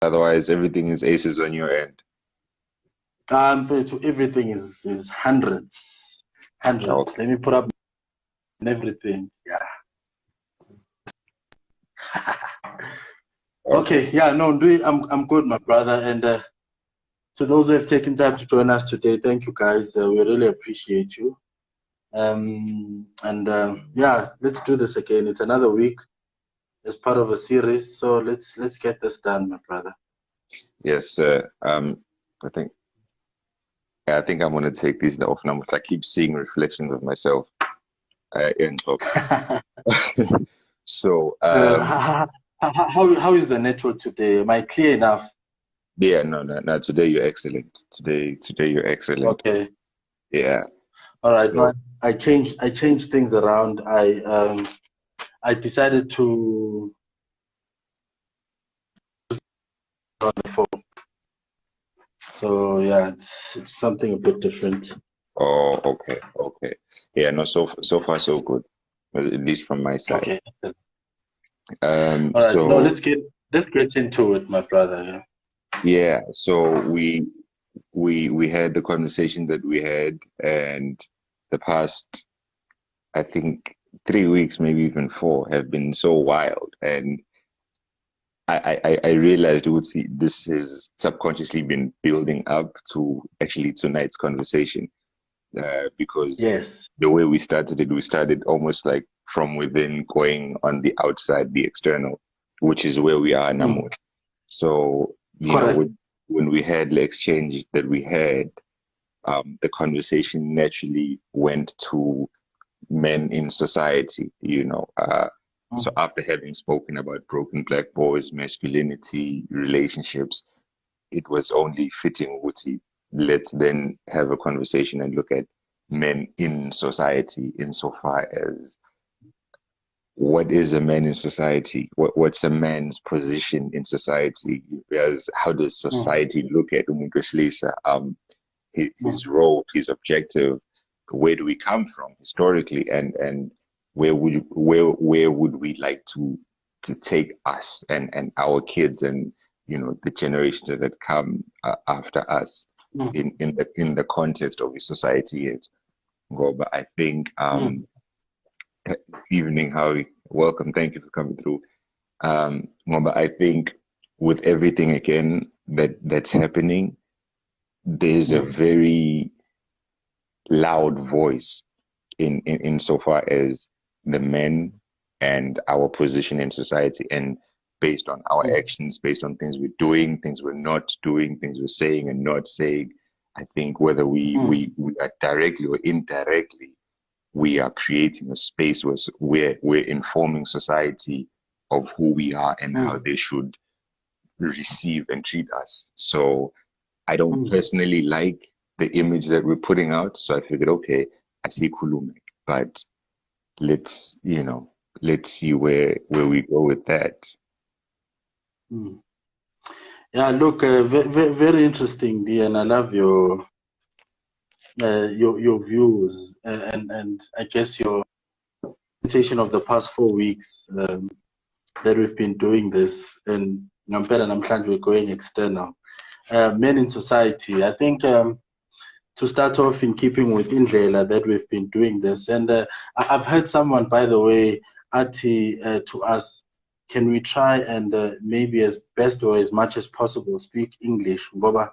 Otherwise, everything is aces on your end. Everything is hundreds, hundreds. Okay. Let me put up everything. Yeah. Okay. Okay. Yeah. No, I'm good, my brother. And to those who have taken time to join us today, thank you, guys. We really appreciate you. And yeah, let's do this again. It's another week as part of a series, so let's get this done, my brother. Yes, sir. I think I think I'm gonna take these off now. I keep seeing reflections of myself in top. So How is the network today? Am I clear enough? yeah, no. Today you're excellent. Today you're excellent. Okay. Yeah. All right. No, So I changed things around. I decided to on the phone. So yeah, it's something a bit different. oh, okay. Yeah, no. So far so good. Well, at least from my side. Okay. Um. All right. No, So let's get into it, my brother. Yeah. yeah. So we had the conversation that we had, and the past, I think, 3 weeks, maybe even four, have been so wild. And I realized would see this has subconsciously been building up to actually tonight's conversation, because Yes. the way we started almost like from within, going on the outside, the external, which is where we are now. Mm. So, Correct. when we had the exchange that we had, the conversation naturally went to men in society. So Mm. after having spoken about broken black boys, masculinity, relationships, it was only fitting, Uti, let's then have a conversation and look at men in society insofar as what is a man in society? What's a man's position in society? As how does Mm. society look at umuntu wesilisa? His Mm. role, his objective, where do we come from historically, and where would we like to take us and our kids, and the generations that come after us, Mm. in the context of the society yet. But I think Mm. evening, Howie, welcome, thank you for coming through. But I think with everything again that's happening, there's a Mm. very loud voice insofar as the men and our position in society, and based on our Mm. actions, based on things we're doing, things we're not doing, things we're saying and not saying. I think whether Mm. we are directly or indirectly, we are creating a space where we're informing society of who we are and how Mm. they should receive and treat us. So I don't Mm. personally like the image that we're putting out. So I figured, okay, I see Kulume, but let's, let's see where we go with that. Mm. Yeah, look, very interesting, Dee, and I love your views, and I guess your presentation of the past 4 weeks, that we've been doing this, and ngampela namhlanje we're going external. Men in society, I think, to start off, in keeping with Indlela, that we've been doing this, and I've heard someone, by the way, to us, can we try and maybe as best or as much as possible speak English? Ngoba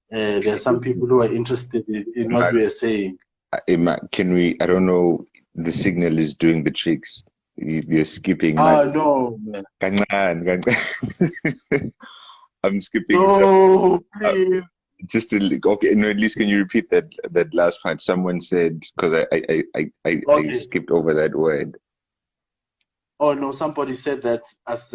there are some people who are interested in what we are saying. Can we? I don't know. The signal is doing the tricks. You're skipping. No, man. Kancane, kancane. I'm skipping. So No, uh, please. just okay. No, at least can you repeat that last part? Someone said, because I Okay. skipped over that word. Oh no, somebody said that as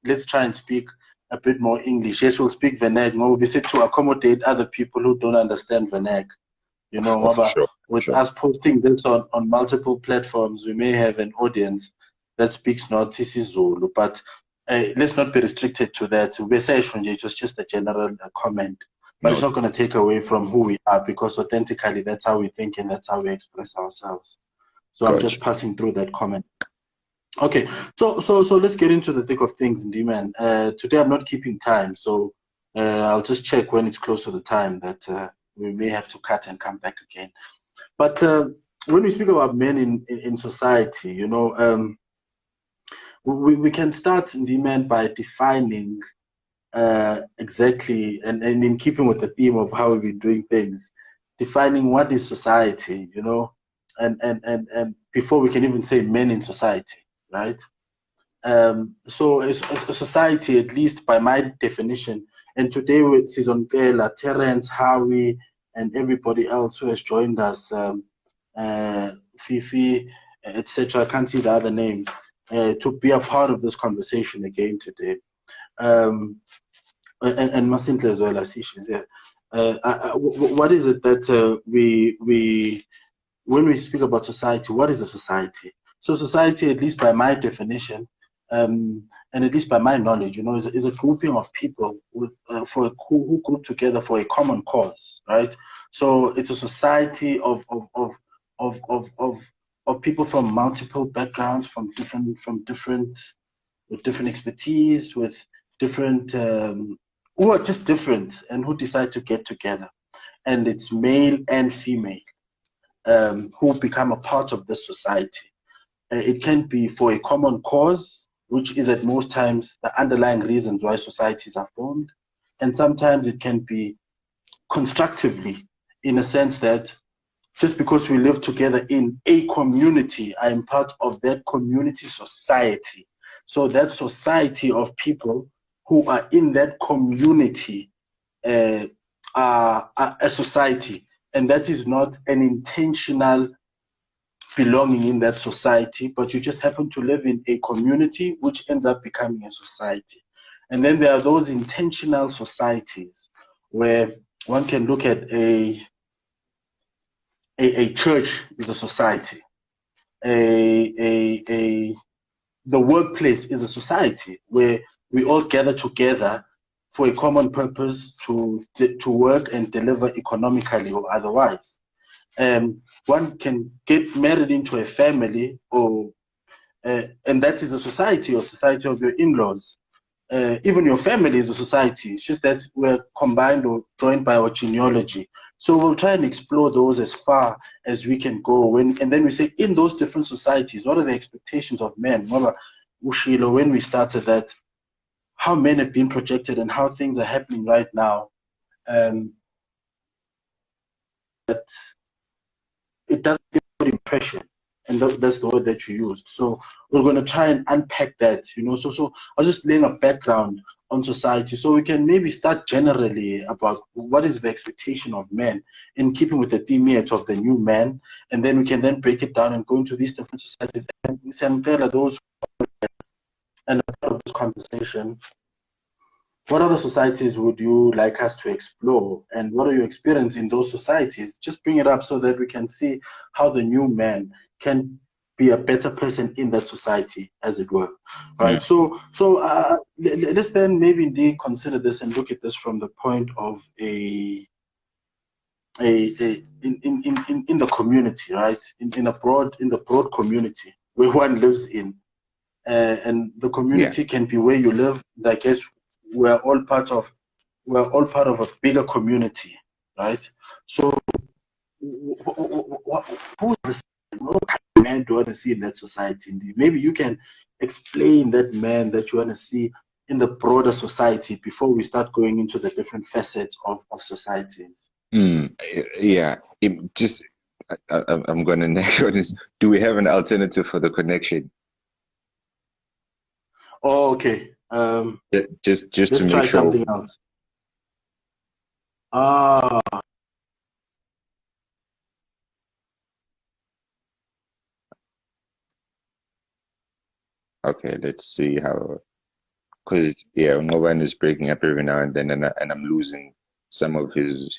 let's try and speak a bit more English. Yes, we'll speak Vernac. No, we said to accommodate other people who don't understand Vernac. Oh, for Ngoba sure, for with sure. us posting this on multiple platforms, we may have an audience that speaks not isiZulu, but let's not be restricted to that. It was just a general comment, but it's No, not going to take away from who we are, because authentically that's how we think and that's how we express ourselves. So I'm gotcha. just passing through that comment. Okay, so let's get into the thick of things, Ndie man. Today I'm not keeping time, so I'll just check when it's close to the time that we may have to cut and come back again. But when we speak about men in society, we can start, Ndie man, by defining exactly, and in keeping with the theme of how we've been doing things, defining what is society, and before we can even say men in society, right? So a society, at least by my definition, and today with Season Terence, Howie, and everybody else who has joined us, Fifi, etc. I can't see the other names, to be a part of this conversation again today. Um, and Masintle as well, I see she's here. What is it that we when we speak about society, what is a society? So society, at least by my definition, and at least by my knowledge, is a grouping of people with who group together for a common cause, right? So it's a society of people from multiple backgrounds, with different expertise, with different who are just different and who decide to get together, and it's male and female who become a part of this society. It can be for a common cause, which is at most times the underlying reasons why societies are formed. And sometimes it can be constructively, in a sense that just because we live together in a community, I am part of that community society. So that society of people who are in that community are a society. And that is not an intentional belonging in that society, but you just happen to live in a community which ends up becoming a society. And then there are those intentional societies where one can look at a church is a society, a the workplace is a society where we all gather together for a common purpose to work and deliver economically or otherwise. One can get married into a family, and that is a society or society of your in-laws. Even your family is a society. It's just that we're combined or joined by our genealogy. So we'll try and explore those as far as we can go. And then we say, in those different societies, what are the expectations of men? Remember, Ushilo, when we started that, how men have been projected and how things are happening right now. But it does give a good impression. And that's the word that you used. So we're going to try and unpack that, So I was just laying a background on society so we can maybe start generally about what is the expectation of men in keeping with the theme of the new man. And then we can then break it down and go into these different societies. And Samtela, those and a part of this conversation, what other societies would you like us to explore? And what are your experience in those societies? Just bring it up so that we can see how the new man can be a better person in that society, as it were. Right. So let's then maybe indeed consider this and look at this from the point of in the community, right? In the broad community where one lives in. And the community can be where you live. I guess we're all part of a bigger community, right? So what kind of man do you want to see in that society? Maybe you can explain that man that you want to see in the broader society before we start going into the different facets of societies. Yeah, I'm going to nag on this. Do we have an alternative for the connection? Oh, okay. Just to let's make try sure. something else. Ah. Okay, let's see how. Because Nqobani is breaking up every now and then, and I'm losing some of his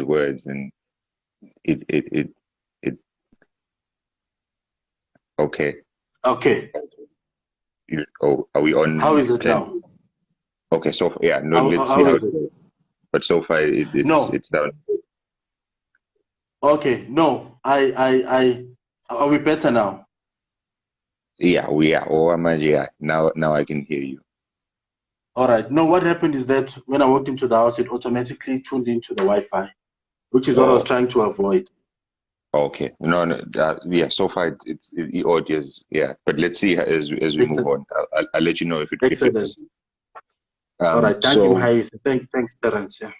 words, and it okay. Okay. Are we on? How is it 10? now? Okay, so no, let's see how. But so far, it's down. Okay, no, are we better now? Yeah, we are. Oh, yeah. Now I can hear you. All right. No, what happened is that when I walked into the house, it automatically tuned into the Wi-Fi, which is what I was Oh, trying to avoid. okay. No, no. Yeah. So far, the audio is, yeah. But let's see as we move Excellent. on. I'll let you know if it Excellent. differs. All right. Thank you, So Mahais. Thanks, Terence. Yeah.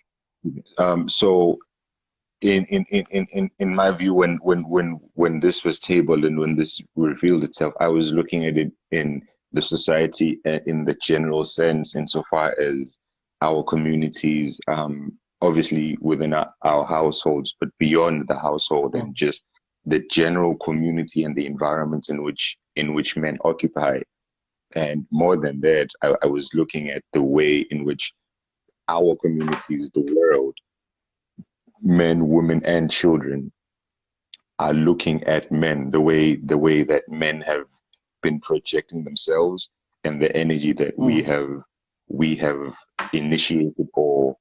so in my view, when this was tabled and when this revealed itself, I was looking at it in the society in the general sense, insofar as our communities, obviously within our households, but beyond the household, and Mm, just the general community and the environment in which men occupy. And more than that, I was looking at the way in which our communities, the world, men, women, and children are looking at men, the way that men have been projecting themselves, and the energy that we mm, have initiated or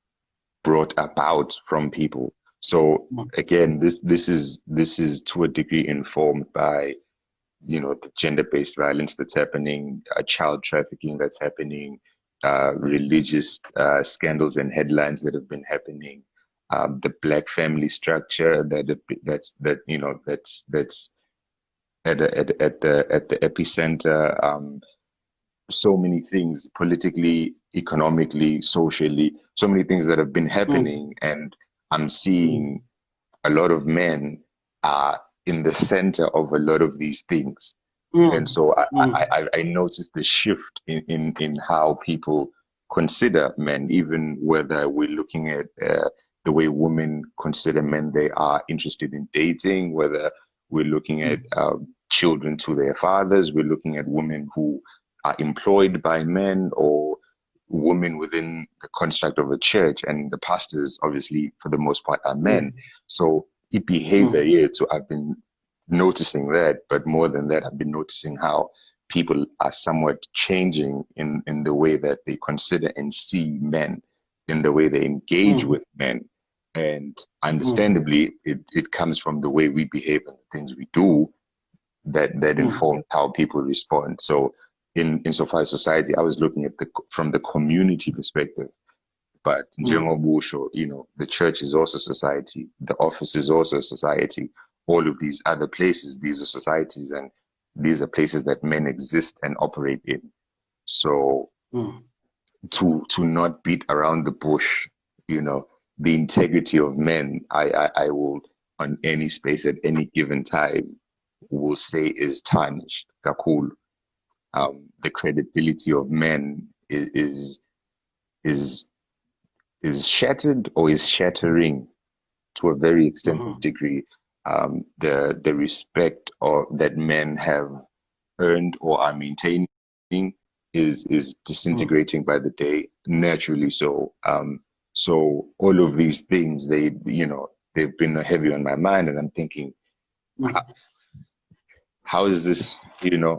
brought about from people. So mm, again, this is to a degree informed by, the gender-based violence that's happening, child trafficking that's happening, religious scandals and headlines that have been happening, the black family structure that's at the epicenter. So many things politically, economically, socially, so many things that have been mm, happening, and I'm mm, seeing a lot of men are in the center of a lot of these things. And mm, so I, I, mm, I I noticed the shift in how people consider men, even whether we're looking at the way women consider men they are interested in dating, whether we're looking at mm, children to their fathers, we're looking at women who are employed by men, or women within the construct of a church, and the pastors, obviously, for the most part, are men. mm, So behavior, mm, yeah. So I've been noticing that, but more than that, I've been noticing how people are somewhat changing in the way that they consider and see men, in the way they engage mm, with men. And mm, understandably, it comes from the way we behave and the things we do that mm, informs how people respond. So insofar as society, I was looking at from the community perspective. But mm, njengobusho, the church is also society, the office is also society. All of these other places, these are societies, and these are places that men exist and operate in. So mm, to not beat around the bush, the integrity of men, I will, on any space at any given time, will say is tarnished. Kakulu. The credibility of men is is shattered, or is shattering to a very extensive mm, degree. The respect or that men have earned or are maintaining is mm, disintegrating by the day, naturally so. So all of these things, they've been heavy on my mind, and I'm thinking, mm, how is this,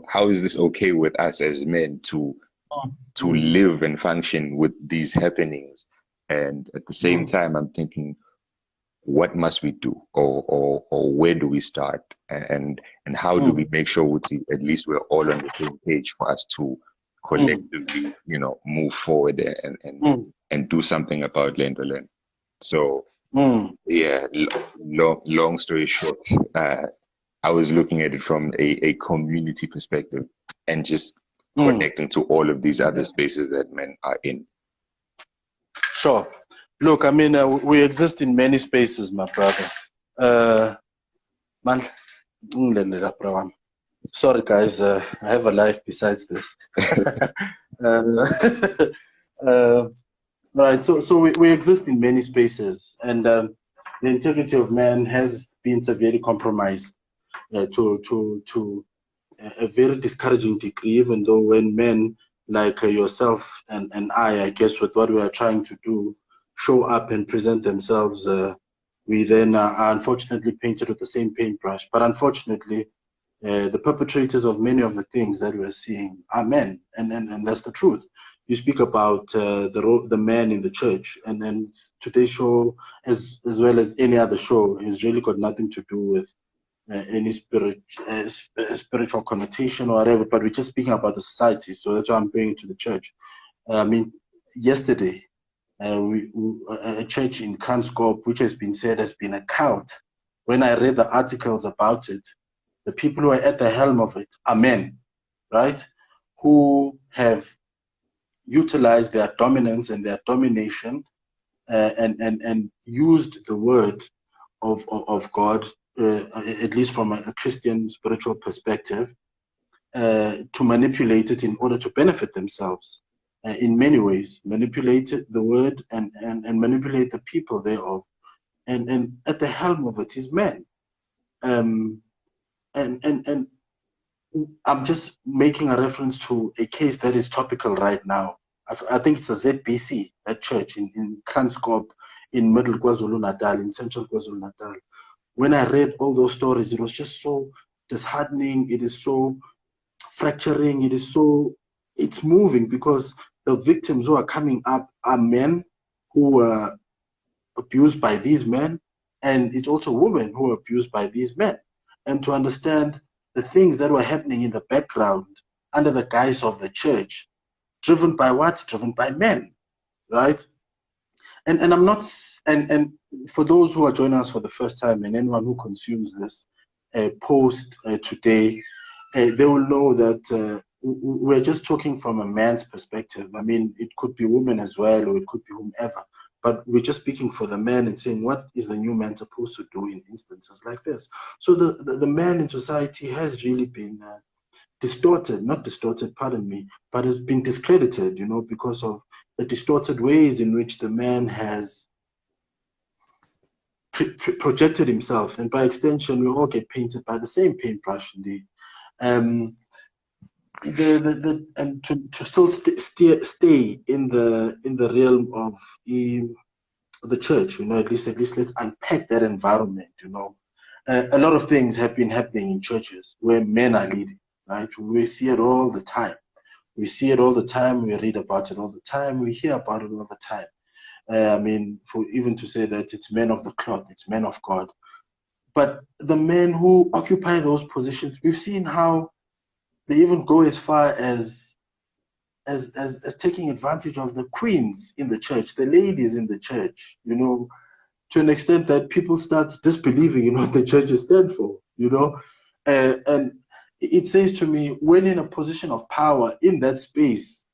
how is this okay with us as men to mm, live and function with these happenings? And at the same mm, time, I'm thinking, what must we do, or where do we start, and how do we mm, make sure at least we're all on the same page for us to mm, collectively, move forward mm, and do something about Lendolen. So mm. yeah, long story short, I was looking at it from a community perspective, and just Mm. connecting to all of these other spaces that men are in. Sure. Look, I mean, we exist in many spaces, my brother. Uh, man, sorry, guys. I have a life besides this. uh, right. So we exist in many spaces, and the integrity of man has been severely compromised to a very discouraging degree. Even though when men like yourself and I guess with what we are trying to do, show up and present themselves, we then are unfortunately painted with the same paintbrush. But unfortunately, the perpetrators of many of the things that we're seeing are men, and that's the truth. You speak about the man in the church, and today's show, as well as any other show, has really got nothing to do with any spiritual connotation or whatever, but we're just speaking about the society. So that's why I'm bringing it to the church. I mean, yesterday, a church in Kranskop, which has been said has been a cult. When I read the articles about it, the people who are at the helm of it are men, right? Who have utilized their dominance and their domination and used the word of God, at least from a Christian spiritual perspective, to manipulate it in order to benefit themselves in many ways, manipulate the word and manipulate the people thereof. And at the helm of it is men. And I'm just making a reference to a case that is topical right now. I think it's a ZBC, that church in Kranskop, in Middle KwaZulu-Natal, in Central KwaZulu-Natal. When I read all those stories, it was just so disheartening. It is so fracturing. It's moving, because the victims who are coming up are men who were abused by these men, and it's also women who are abused by these men. And to understand the things that were happening in the background under the guise of the church, driven by what? Driven by men, right? And I'm not, and for those who are joining us for the first time, and anyone who consumes this post today, they will know that we're just talking from a man's perspective. I mean, it could be women as well, or it could be whomever, but we're just speaking for the man and saying, what is the new man supposed to do in instances like this? So the man in society has really been not distorted, pardon me, but has been discredited, because of the distorted ways in which the man has projected himself. And by extension, we all get painted by the same paintbrush, indeed. And to still stay in the realm of the church, at least let's unpack that environment. A lot of things have been happening in churches where men are leading, right? We see it all the time. We see it all the time. We read about it all the time. We hear about it all the time. I mean, for even to say that it's men of the cloth, it's men of God. But the men who occupy those positions, we've seen how they even go as far as taking advantage of the queens in the church, the ladies in the church, to an extent that people start disbelieving in what the churches stand for, and it says to me, when in a position of power in that space,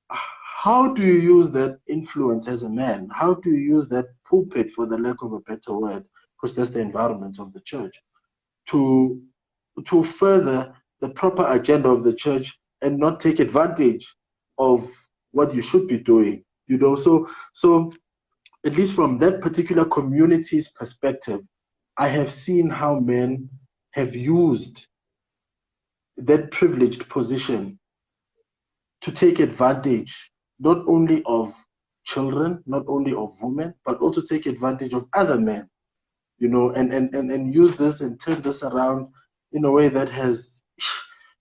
how do you use that influence as a man? How do you use that pulpit, for the lack of a better word, because that's the environment of the church, to further the proper agenda of the church and not take advantage of what you should be doing? So at least from that particular community's perspective, I have seen how men have used that privileged position to take advantage not only of children, not only of women, but also take advantage of other men, and use this and turn this around in a way that has,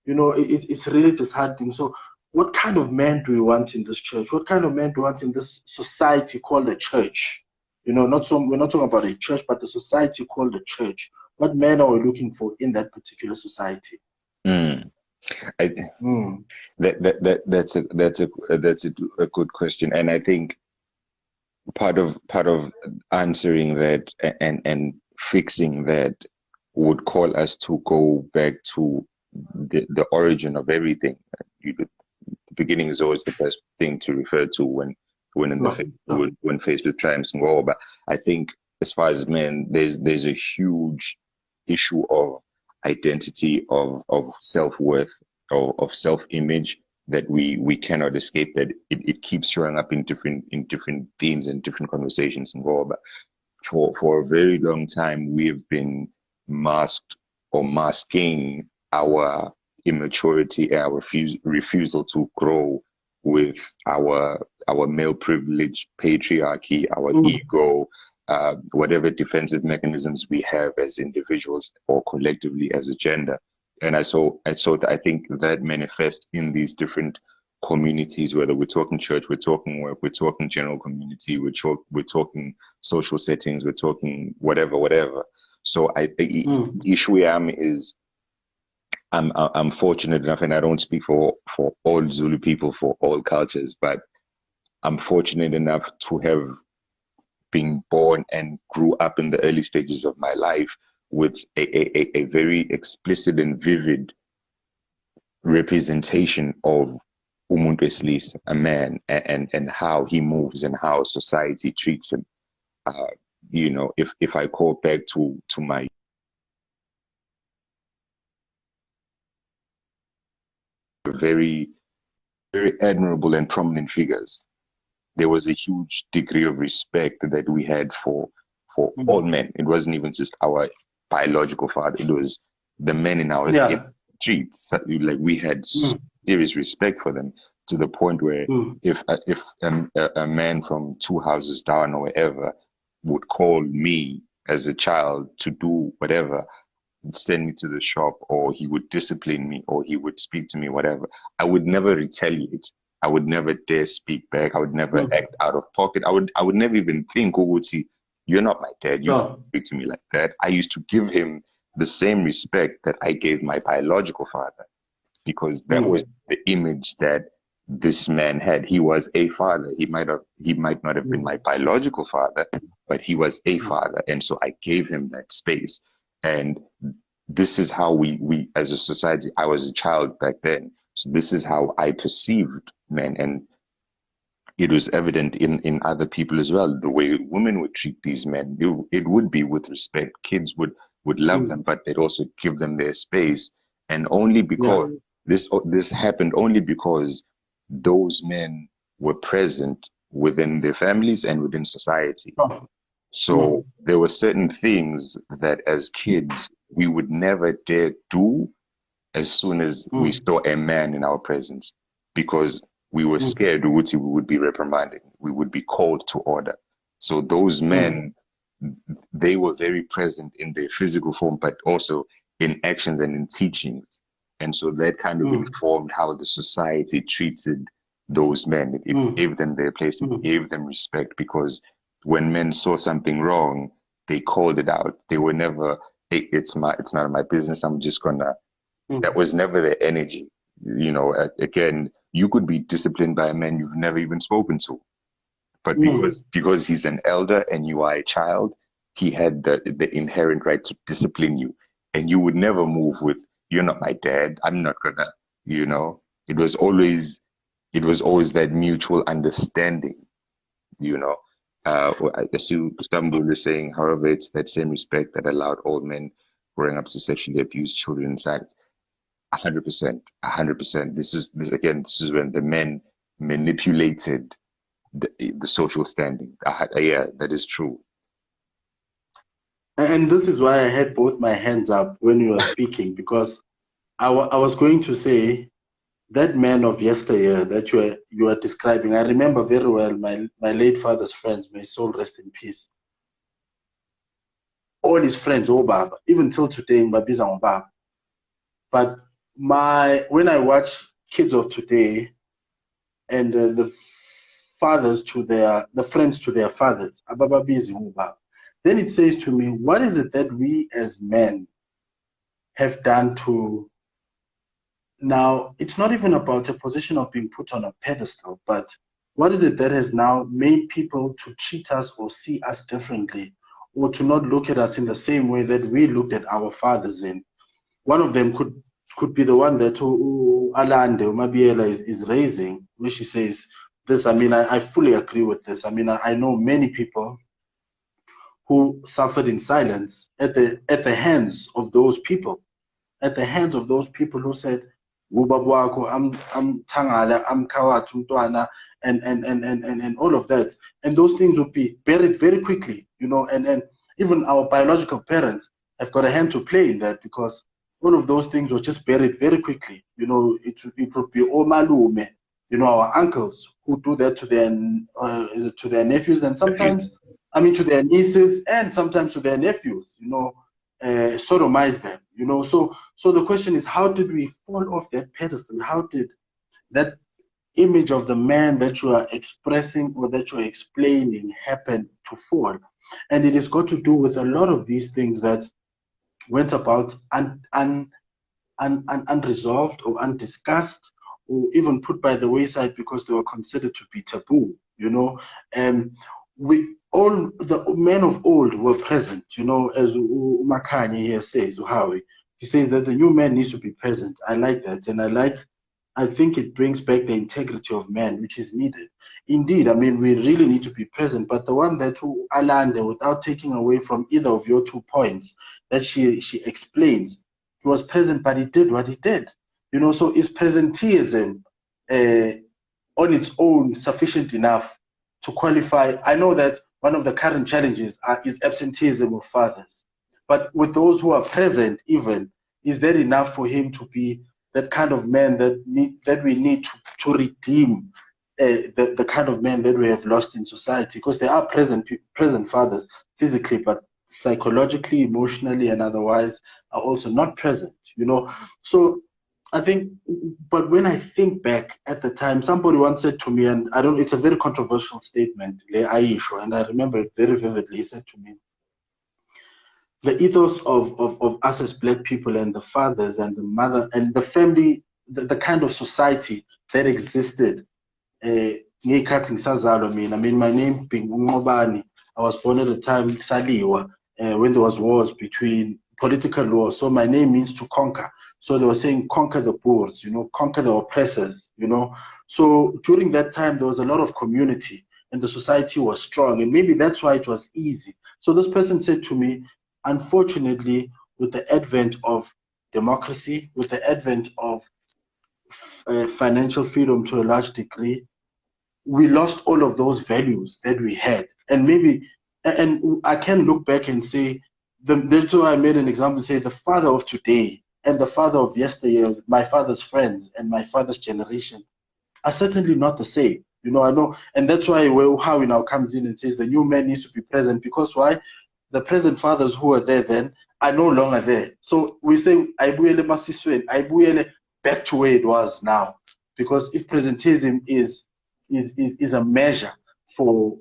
it's really disheartening. So what kind of man do we want in this church? What kind of man do we want in this society called the church? We're not talking about a church, but the society called the church. What man are we looking for in that particular society? Mm. That's a good question, and I think part of answering that and fixing that would call us to go back to the origin of everything. The beginning is always the best thing to refer to when faced with triumphs and war. But I think as far as men, there's a huge issue of identity, of self-worth, of self-image that we cannot escape. That it keeps showing up in different themes and different conversations involved. But for a very long time, we have been masked or masking our immaturity, our refusal to grow with our male privilege, patriarchy, our ego, whatever defensive mechanisms we have as individuals or collectively as a gender. And I think that manifests in these different communities, whether we're talking church, we're talking work, we're talking general community, we're talking social settings, we're talking whatever. So the issue where I'm is I'm fortunate enough, and I don't speak for all Zulu people, for all cultures, but I'm fortunate enough to have been born and grew up in the early stages of my life with a very explicit and vivid representation of umuntu wesilisa, a man, and how he moves and how society treats him. You know, if I call back to my very, very admirable and prominent figures, there was a huge degree of respect that we had for all men. It wasn't even just our biological father; it was the men in our streets. So, like, we had serious respect for them, to the point where if a man from 2 houses down or wherever would call me as a child to do whatever, send me to the shop, or he would discipline me, or he would speak to me, whatever, I would never retaliate. I would never dare speak back. I would never act out of pocket. I would never even think, Uguti, you're not my dad. You can't speak to me like that. I used to give him the same respect that I gave my biological father, because that was the image that this man had. He was a father. He might not have been my biological father, but he was a father. And so I gave him that space. And this is how we as a society, I was a child back then, so this is how I perceived men. And it was evident in other people as well. The way women would treat these men, it would be with respect. Kids would love them, but they'd also give them their space. And only because this happened, only because those men were present within their families and within society. So there were certain things that as kids we would never dare do as soon as we saw a man in our presence, because we were scared we would be reprimanded, we would be called to order. So those men, they were very present in their physical form, but also in actions and in teachings. And so that kind of informed how the society treated those men. It gave them their place, it gave them respect, because when men saw something wrong, they called it out. They were never, hey, it's none of my business, I'm just gonna. That was never their energy. You know, again, you could be disciplined by a man you've never even spoken to, but because he's an elder and you are a child, he had the inherent right to discipline you, and you would never move with, you're not my dad, I'm not gonna, you know. It was always that mutual understanding, you know. I see Stambul is saying, however, it's that same respect that allowed old men growing up to sexually abuse children in silence. 100%, 100%. This is when the men manipulated the social standing. Yeah, that is true. And this is why I had both my hands up when you were speaking, because I was going to say that man of yesteryear that you are describing. I remember very well my late father's friends, may soul rest in peace. All his friends, Baba, even till today, Mbabiza Baba. But when I watch kids of today and the friends to their fathers, Ababa busy, then it says to me, what is it that we as men have done to? Now, it's not even about a position of being put on a pedestal, but what is it that has now made people to treat us or see us differently, or to not look at us in the same way that we looked at our fathers in? One of them could be the one that Alande Mabiela is raising, where she says this. I mean, I fully agree with this. I mean, I know many people who suffered in silence at the hands of those people, who said, I'm Tangala, I'm Kawatu Tuana, and all of that. And those things would be buried very quickly, you know, and even our biological parents have got a hand to play in that, because all of those things were just buried very quickly. You know, it would be Omalume, you know, our uncles who do that to their nephews, and sometimes, I mean, to their nieces, and sometimes to their nephews, you know, sodomize them, you know. So the question is, how did we fall off that pedestal? How did that image of the man that you are expressing or that you are explaining happen to fall? And it has got to do with a lot of these things that went about unresolved or undiscussed, or even put by the wayside because they were considered to be taboo, you know. We all, the men of old were present, you know, as Umakanye here says, Uhawi. He says that the new man needs to be present. I like that. And I think it brings back the integrity of man, which is needed. Indeed, I mean, we really need to be present. But the one that Alande, without taking away from either of your 2 points that she explains, he was present, but he did what he did. You know, so is presenteeism on its own sufficient enough to qualify? I know that one of the current challenges is absenteeism of fathers. But with those who are present, even, is that enough for him to be that kind of man that we need to redeem the kind of men that we have lost in society? Because there are present fathers physically, but psychologically, emotionally, and otherwise are also not present, you know. So I think, but when I think back at the time, somebody once said to me, and it's a very controversial statement, Aisha, and I remember it very vividly. He said to me, the ethos of us as Black people and the fathers and the mother and the family, the kind of society that existed. I mean, my name being Nqobani, I was born at the time Saliwa, when there was wars between political wars. So my name means to conquer. So they were saying conquer the Boers, you know, conquer the oppressors, you know. So during that time, there was a lot of community and the society was strong. And maybe that's why it was easy. So this person said to me, unfortunately, with the advent of democracy, with the advent of financial freedom to a large degree, we lost all of those values that we had. And maybe, and I can look back and say, that's why I made an example, say the father of today and the father of yesteryear, my father's friends and my father's generation, are certainly not the same. You know, I know, and that's why Howie now comes in and says the new man needs to be present, because why? The present fathers who were there then are no longer there. So we say, Aibuyele Masiswen, Aibuyele back to where it was now. Because if presentism is a measure for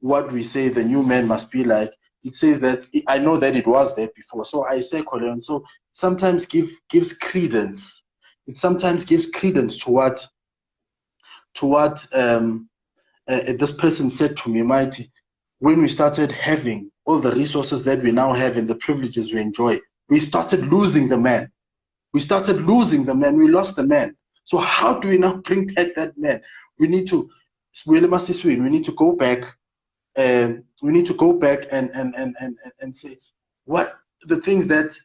what we say the new man must be like, it says that I know that it was there before. So I say, Koleon, so sometimes gives credence. It sometimes gives credence to what this person said to me, Mighty, when we started having all the resources that we now have and the privileges we enjoy, we started losing the man. We started losing the man. We lost the man. So how do we now bring back that man? We need to go back. We need to go back and say what the things that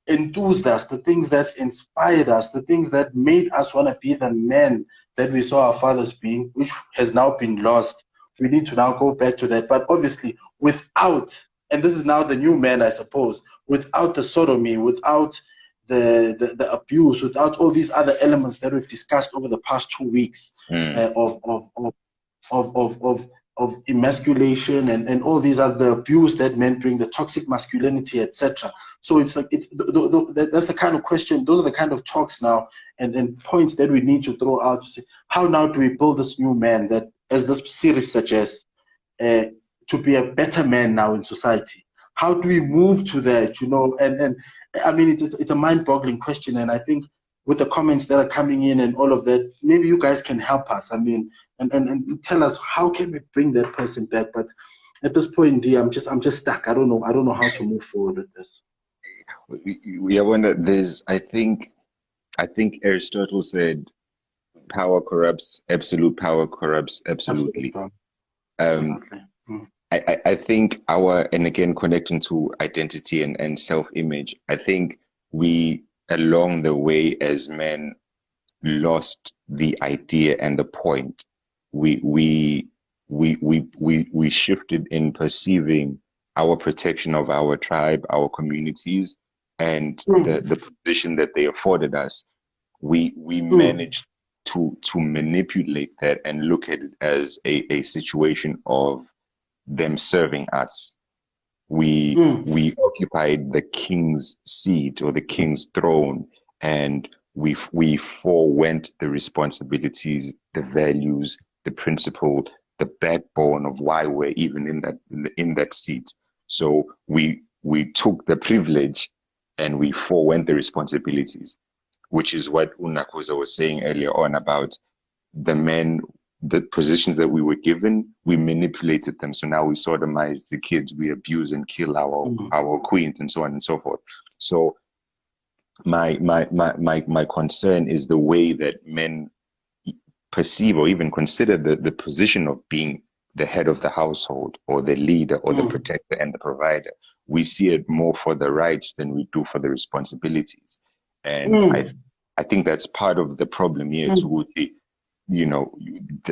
enthused us, the things that inspired us, the things that made us want to be the men that we saw our fathers being, which has now been lost. We need to now go back to that. But obviously without, and this is now the new man, I suppose, without the sodomy, without the abuse, without all these other elements that we've discussed over the past 2 weeks of emasculation and all these other abuse that men bring, the toxic masculinity, etc. So it's like that's the kind of question, those are the kind of talks now and points that we need to throw out to say, how now do we build this new man that, as this series suggests, to be a better man now in society? How do we move to that, you know? And I mean, it's a mind-boggling question, and I think with the comments that are coming in and all of that, maybe you guys can help us. I mean, and tell us how can we bring that person back. But at this point, Ndie, I'm just stuck. I don't know how to move forward with this. Yeah, wonder there's I think Aristotle said power corrupts, absolute power corrupts absolutely. Absolutely. I think and again connecting to identity and self-image, I think we along the way as men lost the idea and the point. We shifted in perceiving our protection of our tribe, our communities, and the position that they afforded us. We managed to manipulate that and look at it as a situation of them serving us. We occupied the king's seat or the king's throne, and we forewent the responsibilities, the values, the principle, the backbone of why we're even in that seat. So we took the privilege and we forewent the responsibilities, which is what Unakuza was saying earlier on about the men, the positions that we were given, we manipulated them. So now we sodomize the kids, we abuse and kill our queens and so on and so forth. So my concern is the way that men perceive or even consider the position of being the head of the household or the leader or the protector and the provider. We see it more for the rights than we do for the responsibilities. And I think that's part of the problem here, Tuguti. You know,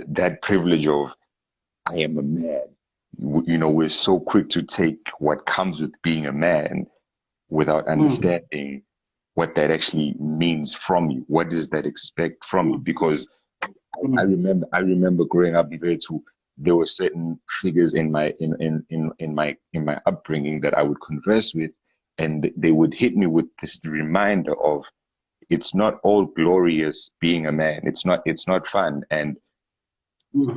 that privilege of I am a man. You know, we're so quick to take what comes with being a man without understanding what that actually means from you. What does that expect from you? Because I remember growing up, there were certain figures in my upbringing that I would converse with, and they would hit me with this reminder of it's not all glorious being a man. It's not fun. And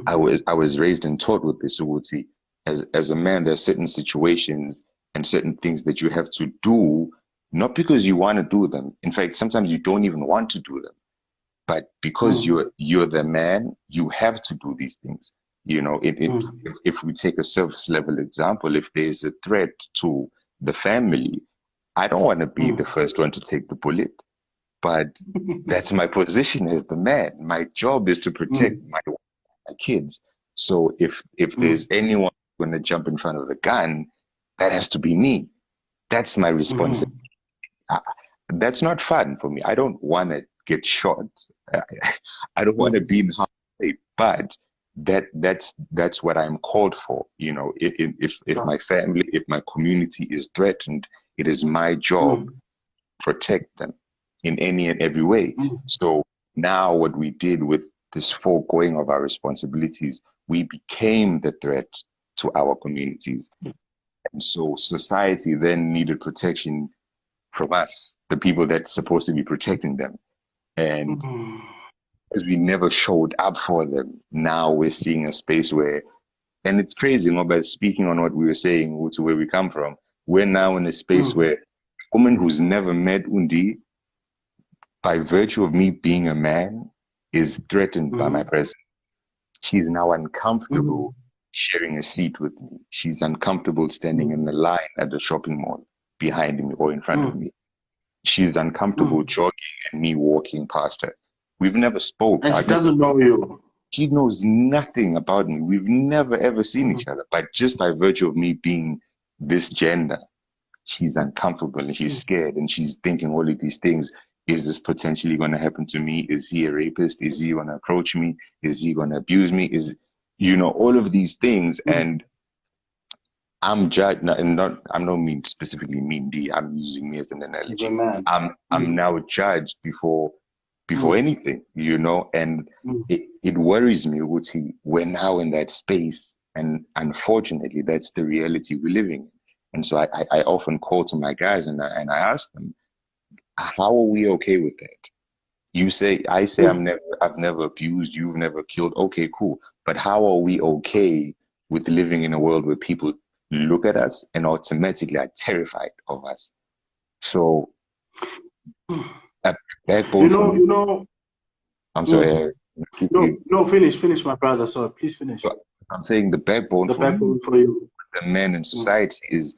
I was raised and taught with this, Uguti. As a man, there are certain situations and certain things that you have to do, not because you want to do them. In fact, sometimes you don't even want to do them. But because you're the man, you have to do these things. You know, if we take a surface level example, if there's a threat to the family, I don't want to be the first one to take the bullet. But that's my position as the man. My job is to protect my kids. So if there's anyone going to jump in front of the gun, that has to be me. That's my responsibility. That's not fun for me. I don't want to get shot. I don't want to be in harm's way, but that's what I'm called for. You know, if my family, if my community is threatened, it is my job to protect them in any and every way. So now what we did with this foregoing of our responsibilities, we became the threat to our communities. And so society then needed protection from us, the people that's supposed to be protecting them. And as we never showed up for them, now we're seeing a space where, and it's crazy, but speaking on what we were saying, to where we come from, we're now in a space where a woman who's never met Ndie, by virtue of me being a man, is threatened by my presence. She's now uncomfortable sharing a seat with me. She's uncomfortable standing in the line at the shopping mall behind me or in front of me. She's uncomfortable jogging and me walking past her. We've never spoken. And she doesn't know you. She knows nothing about me. We've never, ever seen each other. But just by virtue of me being this gender, she's uncomfortable and she's scared and she's thinking all of these things. Is this potentially going to happen to me? Is he a rapist? Is he going to approach me? Is he going to abuse me? Is, you know, all of these things. And I'm judged, and I'm not mean specifically mean Ndie. I'm using me as an analogy. I'm now judged before anything, you know, and it worries me, Uti. We're now in that space, and unfortunately, that's the reality we're living in. And so I often call to my guys and I ask them, how are we okay with that? I say I've never abused, you've never killed. Okay, cool. But how are we okay with living in a world where people look at us and automatically are terrified of us? So a backbone. I'm sorry. Finish, my brother. Sorry, please finish. I'm saying the backbone for you, the men in society is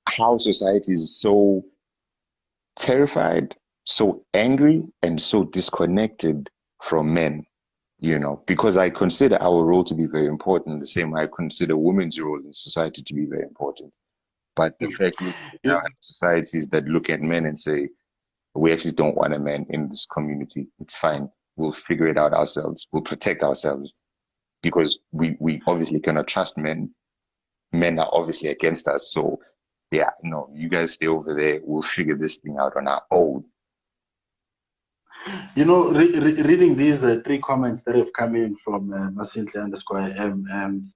how society is so terrified, so angry, and so disconnected from men, you know, because I consider our role to be very important, the same way I consider women's role in society to be very important. But the fact is, we now have societies that look at men and say, we actually don't want a man in this community. It's fine. We'll figure it out ourselves. We'll protect ourselves because we obviously cannot trust men. Men are obviously against us. So yeah, no, you guys stay over there. We'll figure this thing out on our own. You know, reading these 3 comments that have come in from Masintle_M,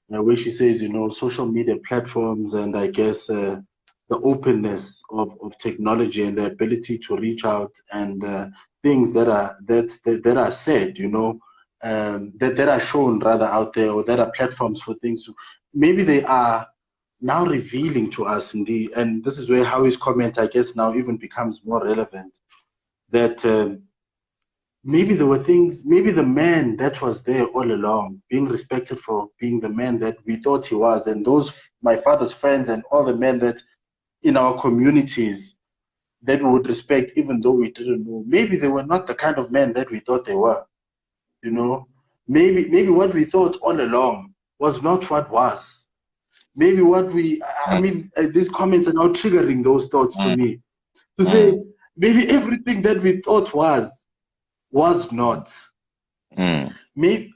where she says, you know, social media platforms and I guess the openness of technology and the ability to reach out and things that are said, you know, that are shown rather out there, or that are platforms for things. Maybe they are now revealing to us, Ndie, and this is where Howie's comment, I guess, now even becomes more relevant, that maybe there were things, maybe the man that was there all along, being respected for being the man that we thought he was, and those, my father's friends and all the men that in our communities that we would respect, even though we didn't know, maybe they were not the kind of men that we thought they were. You know, maybe what we thought all along was not what was. Maybe what we, I mean, these comments are now triggering those thoughts to me. To say, maybe everything that we thought was not. Maybe,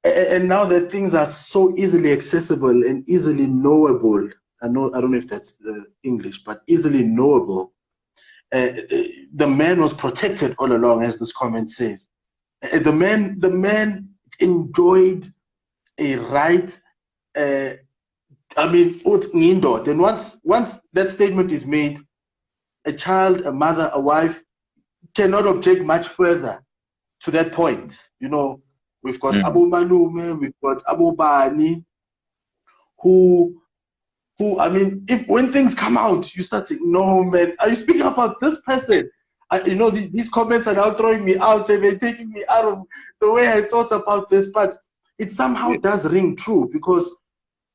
and now that things are so easily accessible and easily knowable, I don't know if that's English, but easily knowable. The man was protected all along, as this comment says. The man enjoyed a right. I mean, and once that statement is made, a child, a mother, a wife cannot object much further to that point. You know, we've got Abu Malume, we've got Abu Bani, who I mean, when things come out, you start saying, no, man, are you speaking about this person? You know, these comments are now throwing me out and they're taking me out of the way I thought about this, but it somehow does ring true, because,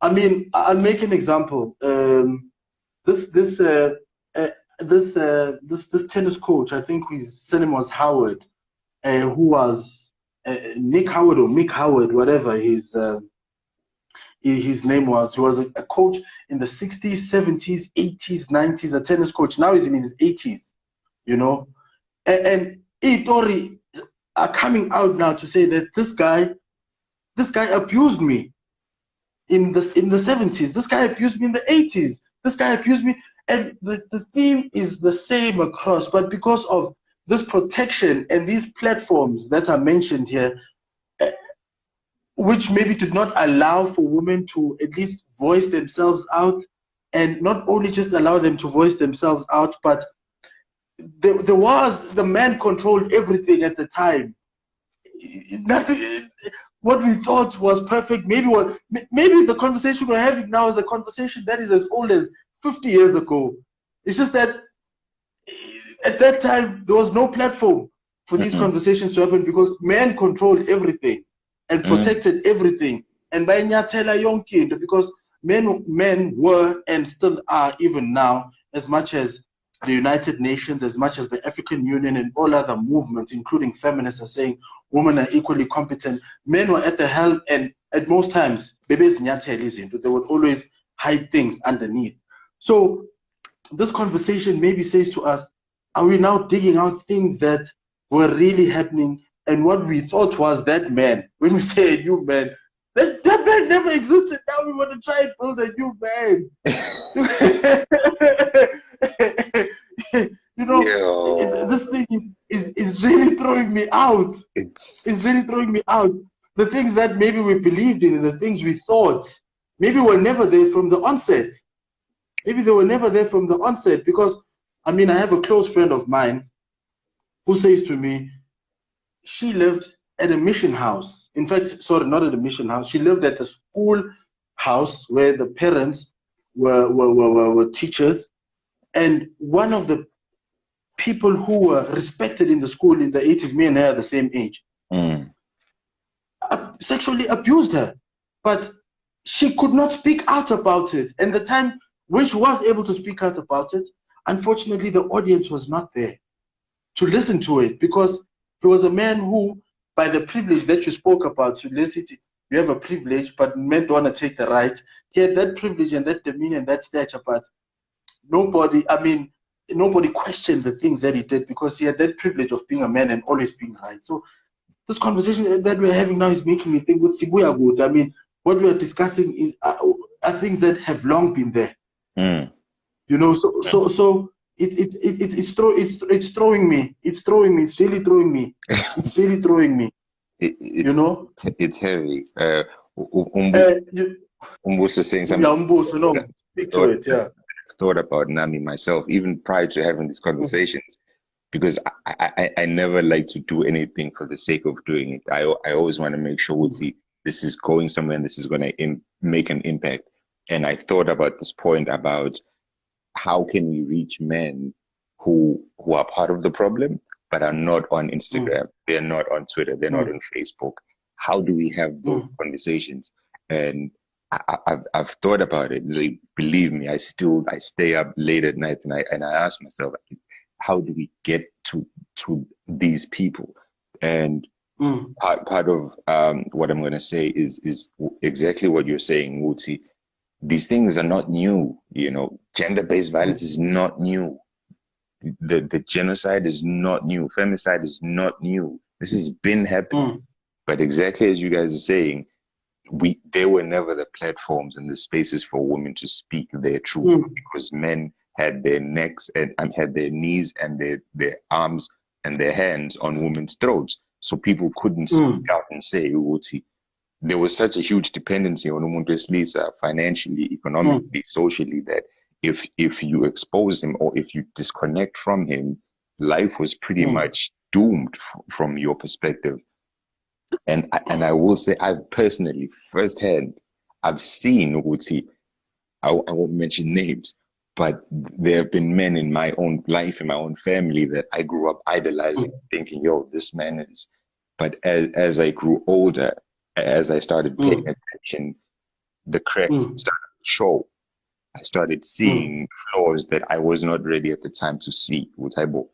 I mean, I'll make an example. This tennis coach, I think his name was Howard, who was Nick Howard or Mick Howard, whatever his name was. He was a coach in the 60s, 70s, 80s, 90s, a tennis coach. Now he's in his 80s, you know. And Itori are coming out now to say that this guy abused me in the 70s. This guy abused me in the 80s. This guy abused me. And the theme is the same across, but because of this protection and these platforms that are mentioned here, which maybe did not allow for women to at least voice themselves out, and not only just allow them to voice themselves out, but the man controlled everything at the time. Nothing, what we thought was perfect, maybe the conversation we're having now is a conversation that is as old as 50 years ago. It's just that at that time there was no platform for these conversations to happen, because men controlled everything and protected everything. And by Nyatela Yonkind, because men were and still are, even now, as much as the United Nations, as much as the African Union and all other movements, including feminists, are saying women are equally competent, men were at the helm, and at most times, they would always hide things underneath. So this conversation maybe says to us, are we now digging out things that were really happening, and what we thought was that man? When we say a new man, that man never existed. Now we want to try and build a new man. You know, this thing is really throwing me out. It's really throwing me out. The things that maybe we believed in and the things we thought, maybe were never there from the onset. Maybe they were never there from the onset, because, I mean, I have a close friend of mine who says to me, she lived at a mission house. In fact, sorry, not at a mission house. She lived at the school house where the parents were teachers. And one of the people who were respected in the school in the 80s, me and her are the same age, sexually abused her. But she could not speak out about it. And the time when she was able to speak out about it, unfortunately, the audience was not there to listen to it, because he was a man who, by the privilege that you spoke about, you have a privilege, but men don't want to take the right. He had that privilege and that demeanor and that stature, but nobody questioned the things that he did, because he had that privilege of being a man and always being right. So this conversation that we're having now is making me think, with Sibuya good. I mean, what we are discussing are things that have long been there. You know, so it's throwing me. It's really throwing me. It's really throwing me. You know, it's heavy. Umbuso saying something. Yeah, Umbuso, no, speak to it. Yeah, thought about Nami myself, even prior to having these conversations, because I never like to do anything for the sake of doing it. I always want to make sure this is going somewhere and this is going to make an impact. And I thought about this point about how can we reach men who are part of the problem but are not on mm, Instagram, they're not on Twitter, they're not mm, on Facebook. How do we have those mm, conversations? And I've thought about it. Like, believe me, I stay up late at night and I ask myself, how do we get to these people? And mm, part of what I'm going to say is exactly what you're saying, Wuti. These things are not new. Gender-based mm, violence is not new. The genocide is not new. Femicide is not new. This has been happening. mm, But exactly as you guys are saying, there were never the platforms and the spaces for women to speak their truth mm, because men had their necks and had their knees and their arms and their hands on women's throats. So people couldn't speak mm, out and say, Uti. There was such a huge dependency on umuntu wesilisa financially, mm, economically, socially, that if you expose him or if you disconnect from him, life was pretty mm, much doomed from your perspective. And I will say, I've personally, firsthand, I've seen Uti. I won't mention names, but there have been men in my own life, in my own family, that I grew up idolizing, mm, thinking, yo, this man is. But as I grew older, as I started paying mm, attention, the cracks mm, started to show. I started mm. seeing flaws that I was not ready at the time to see. Utaibo,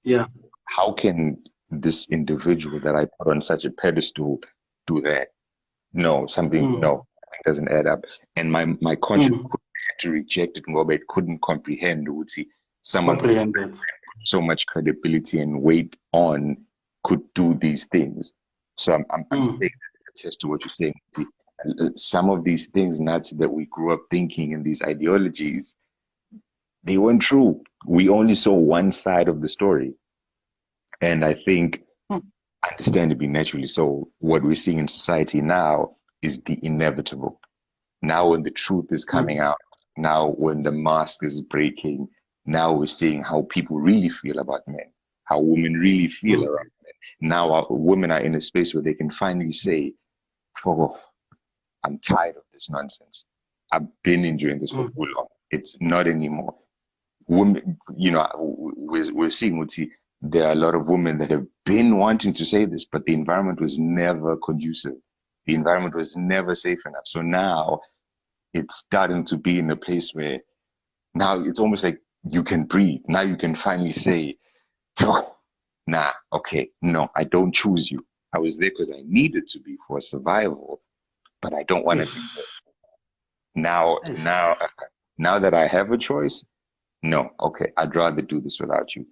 Yeah. how can this individual that I put on such a pedestal do that? No, Mm, something doesn't add up. And my conscience mm. had to reject it, Ngoba it couldn't comprehend Uti. Someone who Comprehend it. so much credibility and weight on could do these things. So I'm saying Mm, that attest to what you're saying. Some of these things, nuts, that we grew up thinking and these ideologies, they weren't true. We only saw one side of the story. And I think, mm, understandably, naturally so, what we're seeing in society now is the inevitable. Now, when the truth is coming mm, out, now when the mask is breaking, now we're seeing how people really feel about men, how women really feel mm, around men. Now, women are in a space where they can finally say, oh, I'm tired of this nonsense. I've been enduring this for mm, too long. It's not anymore. Women, we're seeing, Uti, there are a lot of women that have been wanting to say this, but the environment was never conducive. The environment was never safe enough. So now it's starting to be in a place where now it's almost like you can breathe. Now you can finally say, oh, nah, okay, no, I don't choose you. I was there because I needed to be for survival, but I don't want to be there. ish, Now, ish. now, now that I have a choice, no, okay, I'd rather do this without you.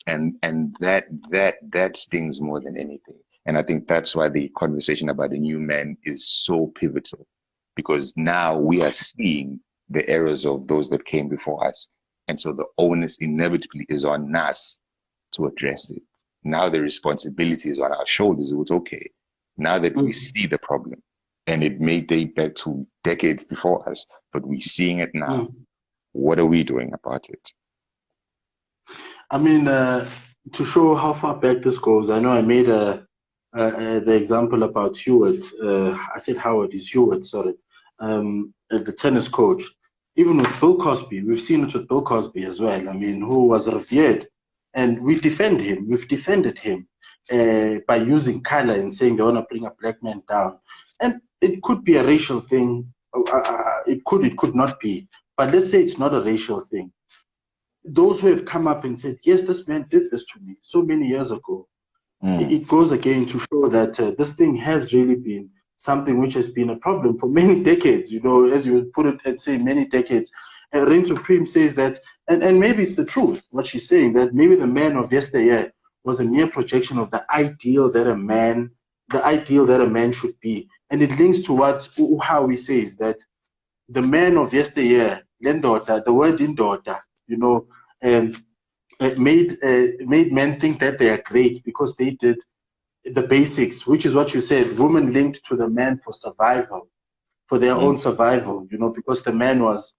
And that stings more than anything. And I think that's why the conversation about the new men is so pivotal, because now we are seeing the errors of those that came before us. And so the onus inevitably is on us to address it. Now the responsibility is on our shoulders. It's okay. Now that we Mm, see the problem, and it may date back to decades before us, but we're seeing it now. mm. What are we doing about it? I mean, to show how far back this goes, I know I made the example about Hewitt. I said Howard is Hewitt, sorry. The tennis coach. Even with Bill Cosby, we've seen it with Bill Cosby as well. I mean, who was revered, and we defend him. We've defended him by using color and saying they want to bring a black man down. And it could be a racial thing. It could not be. But let's say it's not a racial thing. Those who have come up and said, yes, this man did this to me so many years ago, Mm, it goes again to show that this thing has really been something which has been a problem for many decades, as you would put it and say many decades. Reign Supreme says that, and maybe it's the truth, what she's saying, that maybe the man of yesteryear was a mere projection of the ideal that a man should be. And it links to what how he says that the man of yesteryear, Lendota, the word indota, um, made men think that they are great because they did the basics, which is what you said. Women linked to the man for survival, for their mm, own survival. Because the man was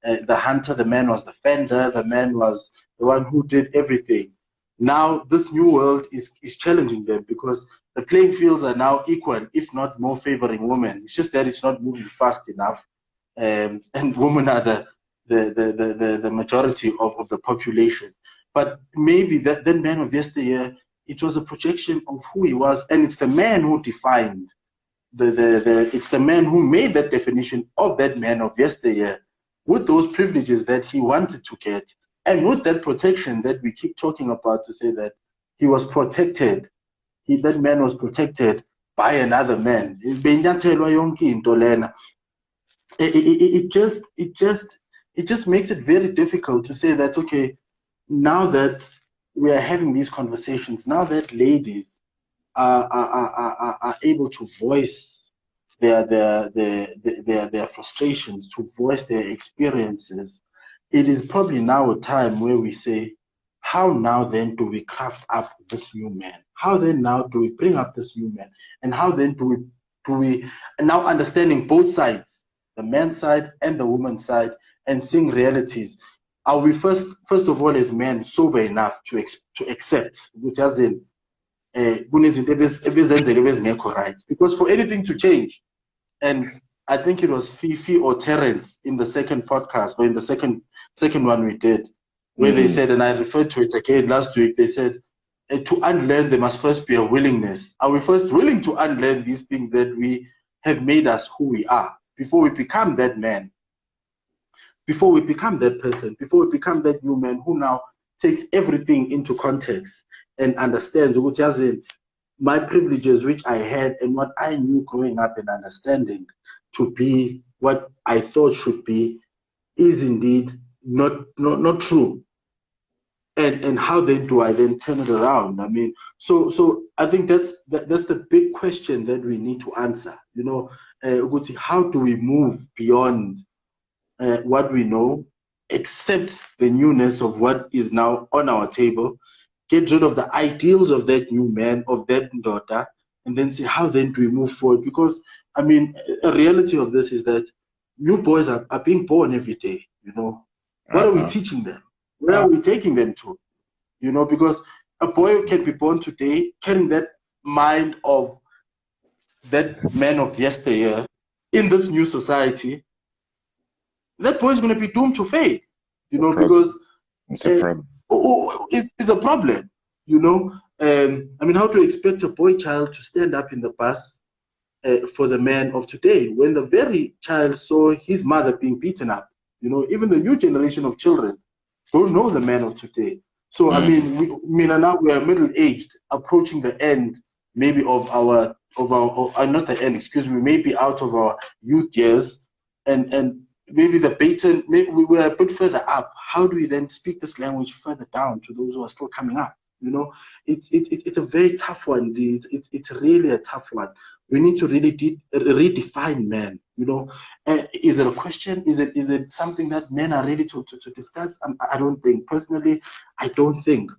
the hunter, the man was the fender, the man was the one who did everything. Now this new world is challenging them because the playing fields are now equal, if not more favoring women. It's just that it's not moving fast enough. and women are the majority of the population. But maybe that man of yesteryear, it was a projection of who he was, and it's the man who defined it's the man who made that definition of that man of yesteryear with those privileges that he wanted to get, and with that protection that we keep talking about, to say that he was protected. That man was protected by another man. It just makes it very difficult to say that, okay, now that we are having these conversations, now that ladies are able to voice their frustrations, to voice their experiences, it is probably now a time where we say, how now then do we craft up this new man? How then now do we bring up this new man? And how then do we now, understanding both sides, the man's side and the woman's side, and seeing realities? Are we first of all, as men, sober enough to accept, which as in right? Because for anything to change, and I think it was Fifi or Terence in the second podcast, or in the second one we did, where they said, and I referred to it again last week, they said, to unlearn, there must first be a willingness. Are we first willing to unlearn these things that we have made us who we are, before we become that man, before we become that person, before we become that new man who now takes everything into context and understands, which as in my privileges which I had and what I knew growing up and understanding to be what I thought should be, is indeed not true. And how then do I then turn it around? I mean, so I think that's the big question that we need to answer. You know, how do we move beyond what we know, accept the newness of what is now on our table, get rid of the ideals of that new man, of that daughter, and then see how then do we move forward? Because, I mean, a reality of this is that new boys are being born every day, you know. What are we teaching them? Where are we taking them to? You know, because a boy can be born today carrying that mind of that man of yesteryear in this new society. That boy is going to be doomed to fail, you know, because it's a problem. It's a problem, you know. I mean, how to expect a boy child to stand up in the bus for the man of today, when the very child saw his mother being beaten up? You know, even the new generation of children don't know the man of today. So, I mean, now we are middle-aged, approaching the end, maybe of our not the end, excuse me, maybe out of our youth years, and maybe the baton, maybe we were a bit further up. How do we then speak this language further down to those who are still coming up? You know, it's a very tough one. It's really a tough one. We need to really redefine man. You know, is it a question? Is it something that men are ready to discuss? I don't think. Personally, I don't think.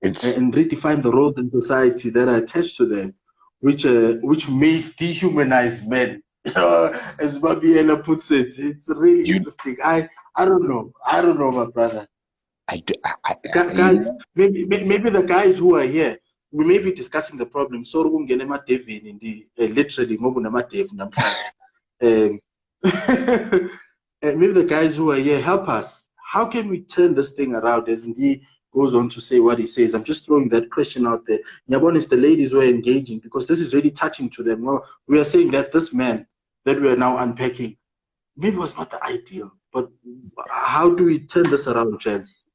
And redefine the roles in society that are attached to them, which may dehumanize men. As Babiela puts it, it's really interesting. I don't know, my brother. Guys, maybe the guys who are here, we may be discussing the problem. So we're going to in the literally maybe the guys who are here help us. How can we turn this thing around? As Ndie goes on to say what he says, I'm just throwing that question out there. Nyabon, is the ladies who are engaging, because this is really touching to them. Well, we are saying that this man that we are now unpacking maybe was not the ideal, but how do we turn this around, gents?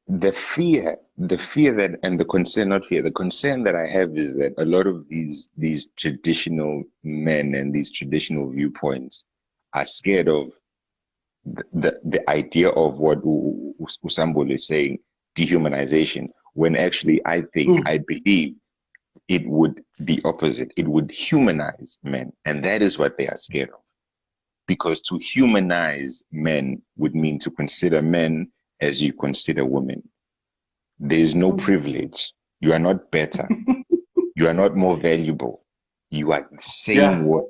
The fear that, and the concern, not fear, the concern that I have is that a lot of these traditional men and these traditional viewpoints are scared of the idea of what Usambolo is saying, dehumanization, when actually I believe it would be opposite. It would humanize men, and that is what they are scared of. Because to humanize men would mean to consider men as you consider women. There is no privilege. You are not better. You are not more valuable. You are the same worth.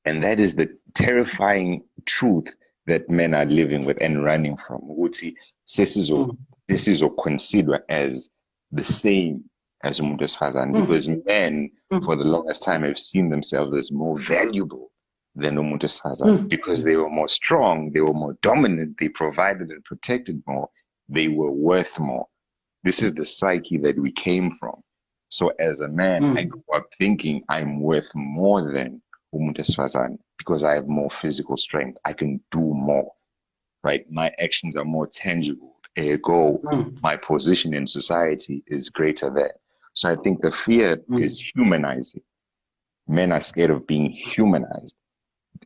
And that is the terrifying truth that men are living with and running from. This is considered as the same as umuntu wesifazane, because men for the longest time have seen themselves as more valuable than umuntu wesifazane because they were more strong, they were more dominant, they provided and protected more, they were worth more. This is the psyche that we came from. So as a man, I grew up thinking I'm worth more than umuntu wesifazane because I have more physical strength. I can do more, right? My actions are more tangible. Ergo, my position in society is greater than. So I think the fear is humanizing. Men are scared of being humanized.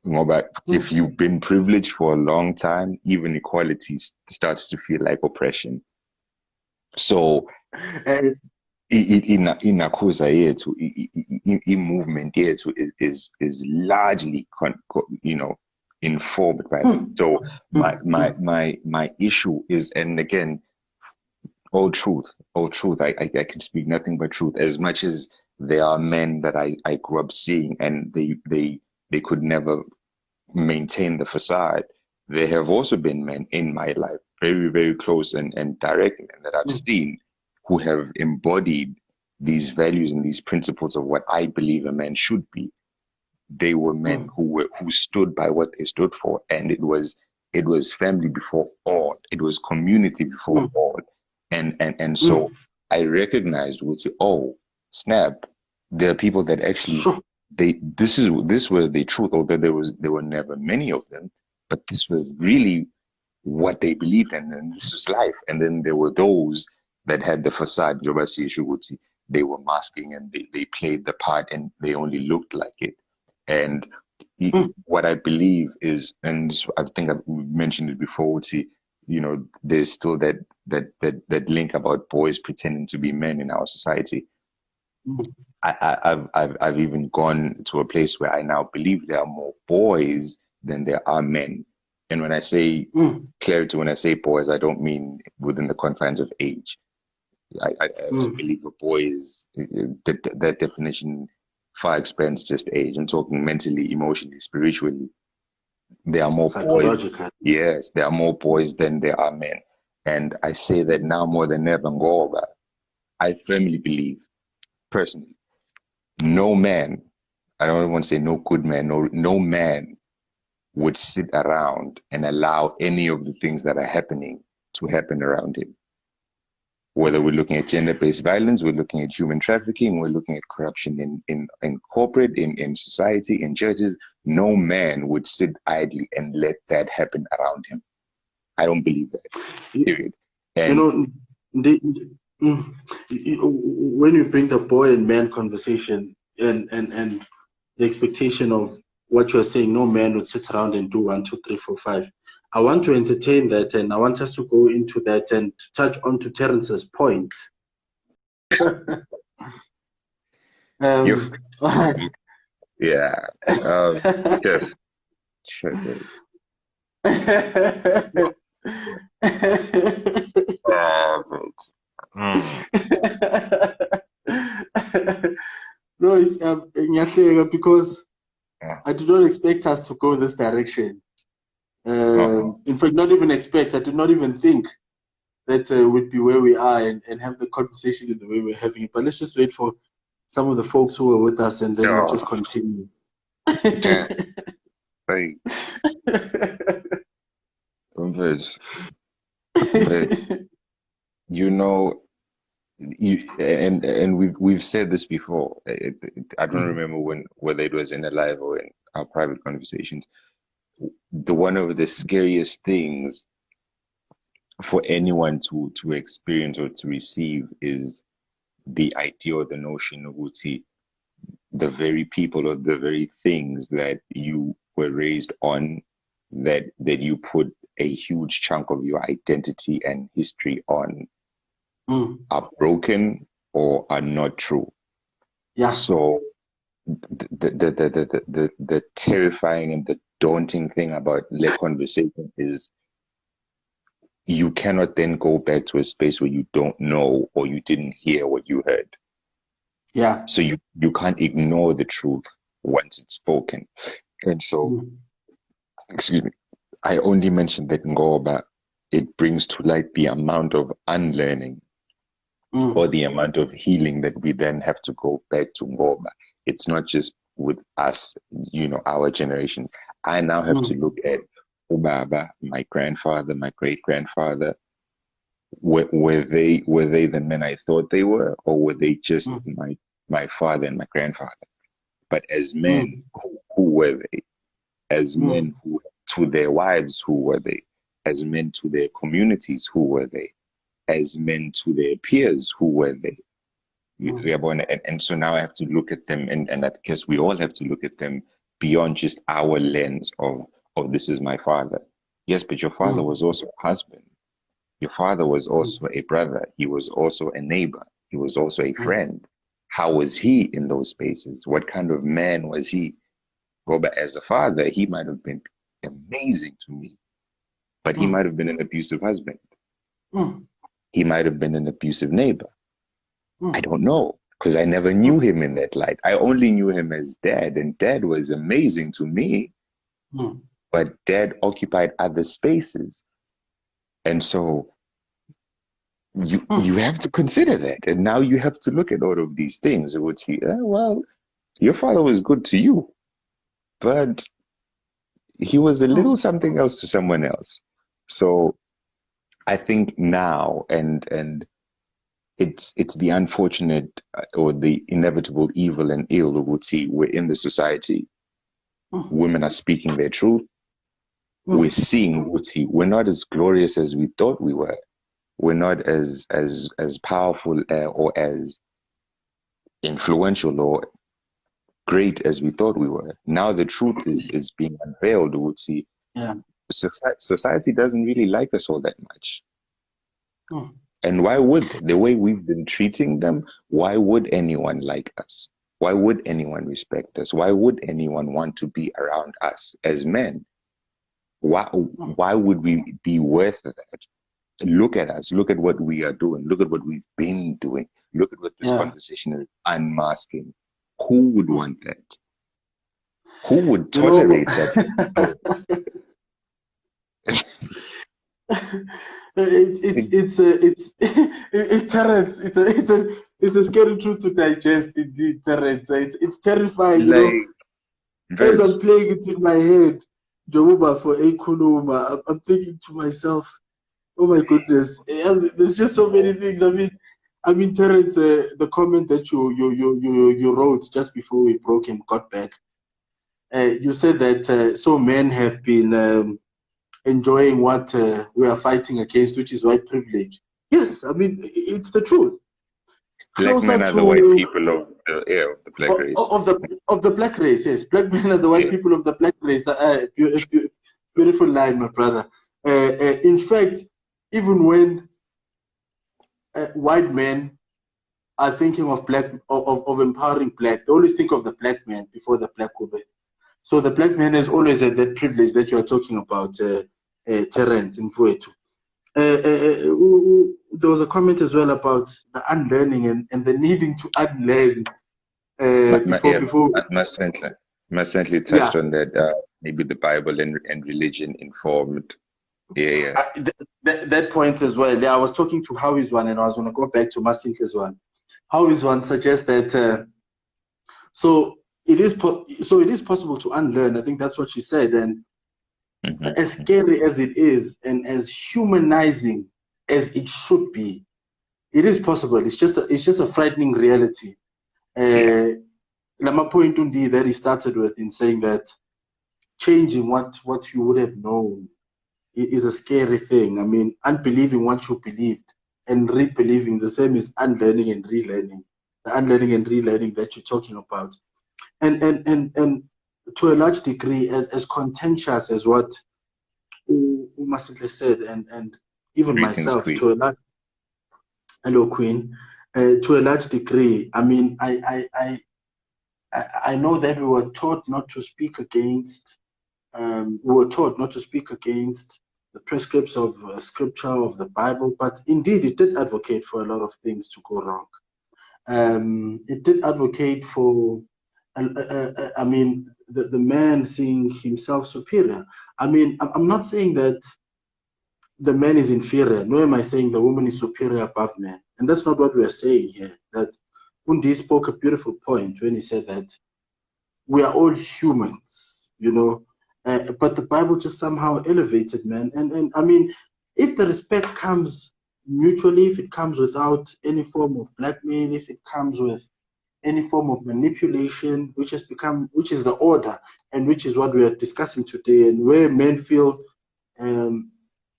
But if you've been privileged for a long time, even equality starts to feel like oppression. So inakuza yethu, movement yethu is largely informed by that. So my issue is, and again, all truth, I can speak nothing but truth. As much as there are men that I grew up seeing and they could never maintain the facade, there have also been men in my life, very, very close and direct, and that I've seen who have embodied these values and these principles of what I believe a man should be. They were men who stood by what they stood for, and it was family before all, it was community before all, and so I recognized, oh snap, there are people that actually this was the truth, although there were never many of them, but this was really what they believed in, and this was life. And then there were those that had the facade, they were masking and they played the part and they only looked like it. And what I believe is, and this, I think I've mentioned it before, there's still that link about boys pretending to be men in our society. I've even gone to a place where I now believe there are more boys than there are men. And when I say clarity, when I say boys, I don't mean within the confines of age. I believe a boy is, that definition far expands just age. I'm talking mentally, emotionally, spiritually. There are more boys. Yes, there are more boys than there are men. And I say that now more than ever, Ngoba, I firmly believe, personally, no man, I don't want to say no good man, no man would sit around and allow any of the things that are happening to happen around him. Whether we're looking at gender-based violence, we're looking at human trafficking, we're looking at corruption in corporate, in society, in churches, no man would sit idly and let that happen around him. I don't believe that, period. And when you bring the boy and man conversation and the expectation of what you're saying, no man would sit around and do 1, 2, 3, 4, 5. I want to entertain that, and I want us to go into that and touch on to Terence's point. Yeah. Yes. Sure. No, it's because I did not expect us to go this direction. In fact, not even expect. I did not even think that would be where we are and have the conversation in the way we're having it. But let's just wait for some of the folks who are with us, and then we'll just continue. Like, Converse. We've said this before. I don't remember whether it was in a live or in our private conversations. One of the scariest things for anyone to experience or to receive is the idea or the notion of the very people or the very things that you were raised on, that you put a huge chunk of your identity and history on, are broken or are not true. Yeah. So the terrifying and the daunting thing about the conversation is you cannot then go back to a space where you don't know or you didn't hear what you heard. Yeah. So you can't ignore the truth once it's spoken. And so, excuse me, I only mentioned that Ngoba, it brings to light the amount of unlearning or the amount of healing that we then have to go back to Ngoba. It's not just with us, our generation. I now have to look at Ubaba, my grandfather, my great grandfather. Were they the men I thought they were, or were they just my father and my grandfather? But as men, who were they? As men who to their wives, who were they? As men to their communities, who were they? As men to their peers, who were they? And so now I have to look at them, and I guess we all have to look at them beyond just our lens of this is my father. Yes, but your father was also a husband. Your father was also a brother. He was also a neighbor. He was also a friend. How was he in those spaces? What kind of man was he? Well, but as a father, he might have been amazing to me, but he might have been an abusive husband. He might have been an abusive neighbor. I don't know, because I never knew him in that light. I only knew him as dad, and dad was amazing to me, but dad occupied other spaces. And so you have to consider that. And now you have to look at all of these things. It would see, well, your father was good to you, but he was a little something else to someone else. So I think now, and it's the unfortunate or the inevitable evil and ill, Uguti, we're in the society. Women are speaking their truth. We're seeing, Uguti, we're not as glorious as we thought we were. We're not as powerful or as influential or great as we thought we were. Now the truth is being unveiled, Uguti. Yeah. Society doesn't really like us all that much. And why would they? The way we've been treating them, why would anyone like us? Why would anyone respect us? Why would anyone want to be around us as men? Why would we be worth that? Look at us. Look at what we are doing. Look at what we've been doing. Look at what this conversation is unmasking. Who would want that? Who would tolerate that? Terrence. It's a scary truth to digest, indeed, Terrence. It's terrifying, As I'm playing it in my head, Jobuba for Ekuluma, I'm thinking to myself, oh my goodness, there's just so many things. I mean, Terrence, the comment that you wrote just before we broke and got back, you said that so men have been enjoying what we are fighting against, which is white privilege. Yes, I mean, it's the truth. Black men are the white people of the black race. Of the black race, yes. Black men are the white people of the black race. Beautiful line, my brother. In fact, even when white men are thinking of empowering black, they always think of the black man before the black woman. So the black man has always had that privilege that you are talking about, Terrence in Fuetu. There was a comment as well about the unlearning and the needing to unlearn before. Certainly touched on that. Maybe the Bible and religion informed. That point as well. Yeah, I was talking to Howie's one, and I was going to go back to Masintle's one. Howie's one suggests that so it is possible to unlearn. I think that's what she said, and as scary as it is, and as humanizing as it should be, it is possible. It's just a frightening reality. My point Ndie that he started with in saying that changing what you would have known is a scary thing. I mean, unbelieving what you believed and re-believing is the same as unlearning and relearning. The unlearning and relearning that you're talking about, and to a large degree, as contentious as what Umasile said, and even Greetings, myself, Queen. to a large, hello, Queen, to a large degree. I mean, I know that we were taught not to speak against. We were taught not to speak against the prescripts of scripture of the Bible, but indeed it did advocate for a lot of things to go wrong. It did advocate for, I mean, the man seeing himself superior. I mean, I'm not saying that the man is inferior, nor am I saying the woman is superior above man. And that's not what we are saying here. That Ndie spoke a beautiful point when he said that we are all humans, you know. But the Bible just somehow elevated man. And I mean, if the respect comes mutually, if it comes without any form of blackmail, if it comes with any form of manipulation, which is the order, and which is what we are discussing today, and where men feel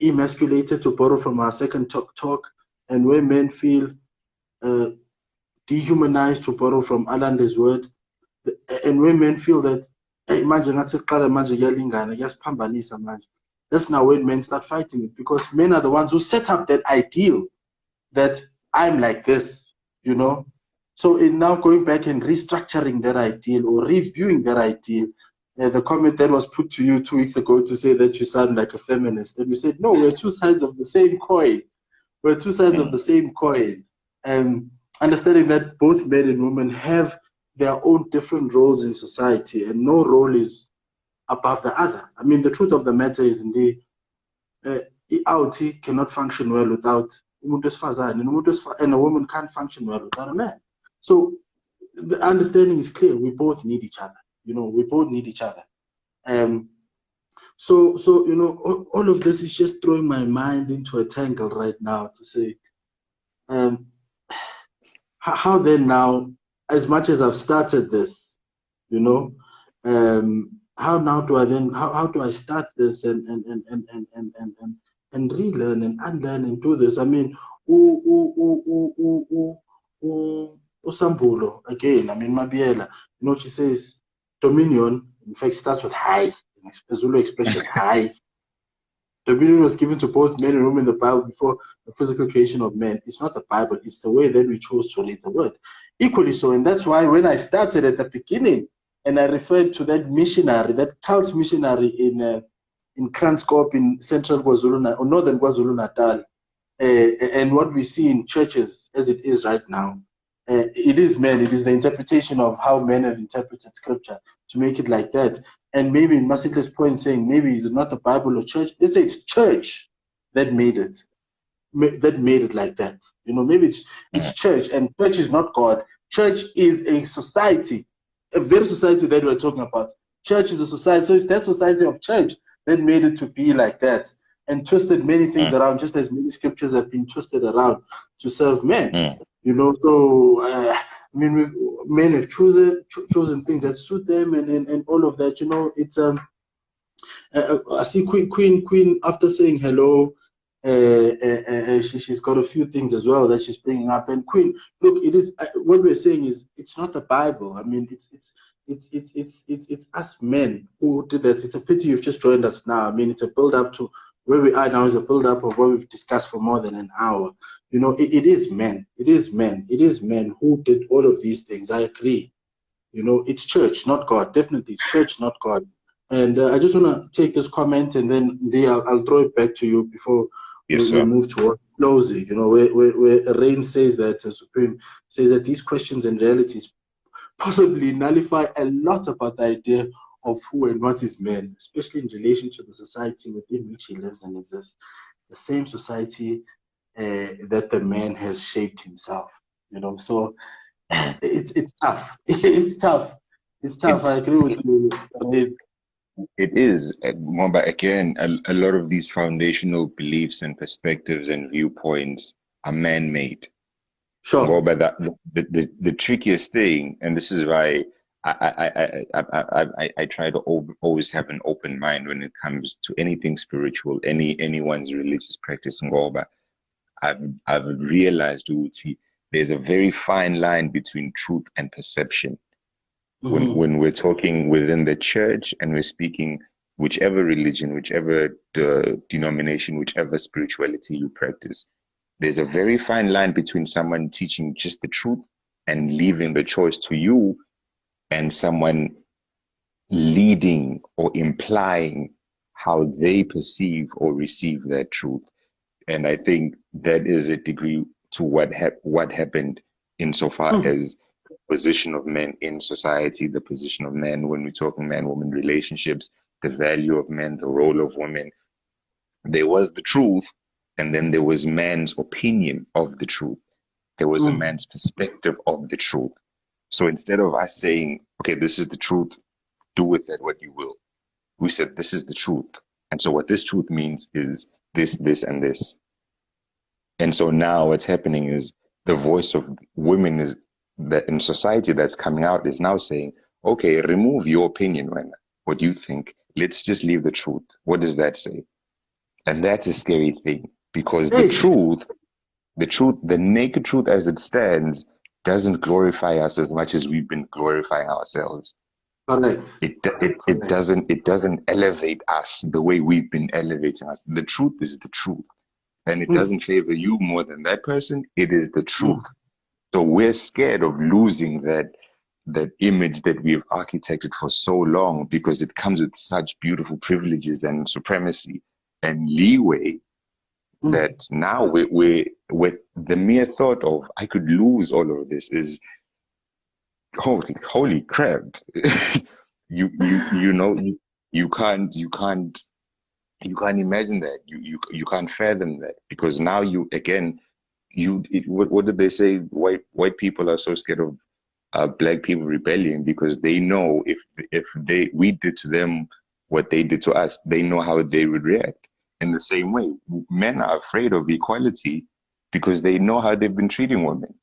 emasculated, to borrow from our second talk, and where men feel dehumanized, to borrow from Alande's word, and where men feel that, hey, manje ngathi siqala manje kuyalingana, kuyasiphambanisa manje. That's now when men start fighting it, because men are the ones who set up that ideal that I'm like this, you know. So in now going back and restructuring that ideal or reviewing that ideal, the comment that was put to you 2 weeks ago to say that you sound like a feminist, and we said, no, we're two sides of the same coin. We're two sides of the same coin. And understanding that both men and women have their own different roles in society, and no role is above the other. I mean, the truth of the matter is, indeed, IoT cannot function well without umuntu wesifazane, and a woman can't function well without a man. So the understanding is clear. We both need each other. You know, we both need each other. So you know, all of this is just throwing my mind into a tangle right now to say, how then now, as much as I've started this, you know, how now do I then, how do I start this and relearn and unlearn and do this? I mean, Usambulo, again, I mean, Mabiela, you know, she says dominion, in fact, starts with high, the Zulu expression, high. Dominion was given to both men and women in the Bible before the physical creation of man. It's not the Bible, it's the way that we chose to read the word. Equally so, and that's why when I started at the beginning, and I referred to that missionary, that cult missionary in Kranskop in central KwaZulu or northern KwaZulu-Natal, and what we see in churches as it is right now, it is men, it is the interpretation of how men have interpreted scripture to make it like that. And maybe in Masikle's point saying maybe it's not the Bible or church, let's say it's church that made it like that. You know, maybe it's church, and church is not God. Church is a society, a very society that we're talking about. Church is a society, so it's that society of church that made it to be like that, and twisted many things around, just as many scriptures have been twisted around to serve men. You know, so I mean, men have chosen things that suit them, and all of that. You know, it's I see Queen after saying hello. She's got a few things as well that she's bringing up. And Queen, look, it is what we're saying is it's not the Bible. I mean, it's us men who did that. It's a pity you've just joined us now. I mean, it's a build up to where we are now. Is a build up of what we've discussed for more than an hour. You know, it is men who did all of these things. I agree. You know, it's church, not God. Definitely, it's church, not God. And I just want to take this comment, and then I'll throw it back to you before we move towards closing. You know, where Rain says that, Supreme says that these questions and realities possibly nullify a lot about the idea of who and what is man, especially in relation to the society within which he lives and exists, the same society that the man has shaped himself. You know, so it's tough. It's tough. I agree with you. It is, Mwamba, again, a lot of these foundational beliefs and perspectives and viewpoints are man-made. Sure. But the trickiest thing, and this is why I try to always have an open mind when it comes to anything spiritual, anyone's religious practice. Ngoba I've realized, Uti, there's a very fine line between truth and perception. When we're talking within the church and we're speaking whichever religion, whichever denomination, whichever spirituality you practice, there's a very fine line between someone teaching just the truth and leaving the choice to you, and someone leading or implying how they perceive or receive that truth. And I think that is a degree to what happened insofar as position of men in society, the position of men when we're talking man-woman relationships, the value of men, the role of women. There was the truth, and then there was man's opinion of the truth. There was a man's perspective of the truth. So instead of us saying, okay, this is the truth, do with it what you will, we said, this is the truth. And so what this truth means is this, and this. And so now what's happening is the voice of women is that in society that's coming out is now saying, okay, remove your opinion, man. What you think. Let's just leave the truth. What does that say? And that's a scary thing because Hey, the naked truth as it stands doesn't glorify us as much as we've been glorifying ourselves. correct. Correct. It doesn't elevate us the way we've been elevating us. The truth is the truth. And it Mm, doesn't favor you more than that person. It is the truth. mm, So we're scared of losing that image that we've architected for so long because it comes with such beautiful privileges and supremacy and leeway mm. that now we with the mere thought of I could lose all of this is holy crap. You know you can't imagine that. You can't fathom that because now you again what did they say? White people are so scared of black people rebelling because they know if we did to them what they did to us, they know how they would react. In the same way, men are afraid of equality because they know how they've been treating women.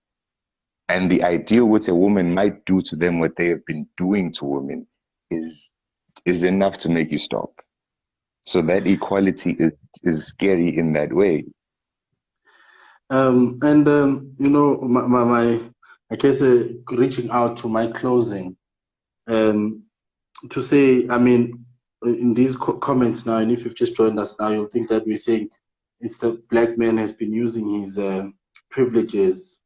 And the ideal what a woman might do to them, what they have been doing to women, is is enough to make you stop. So that equality is scary in that way. And I guess reaching out to my closing, um, to say, I mean, in these comments now, and if you've just joined us now, you'll think that we're saying it's the black man has been using his privileges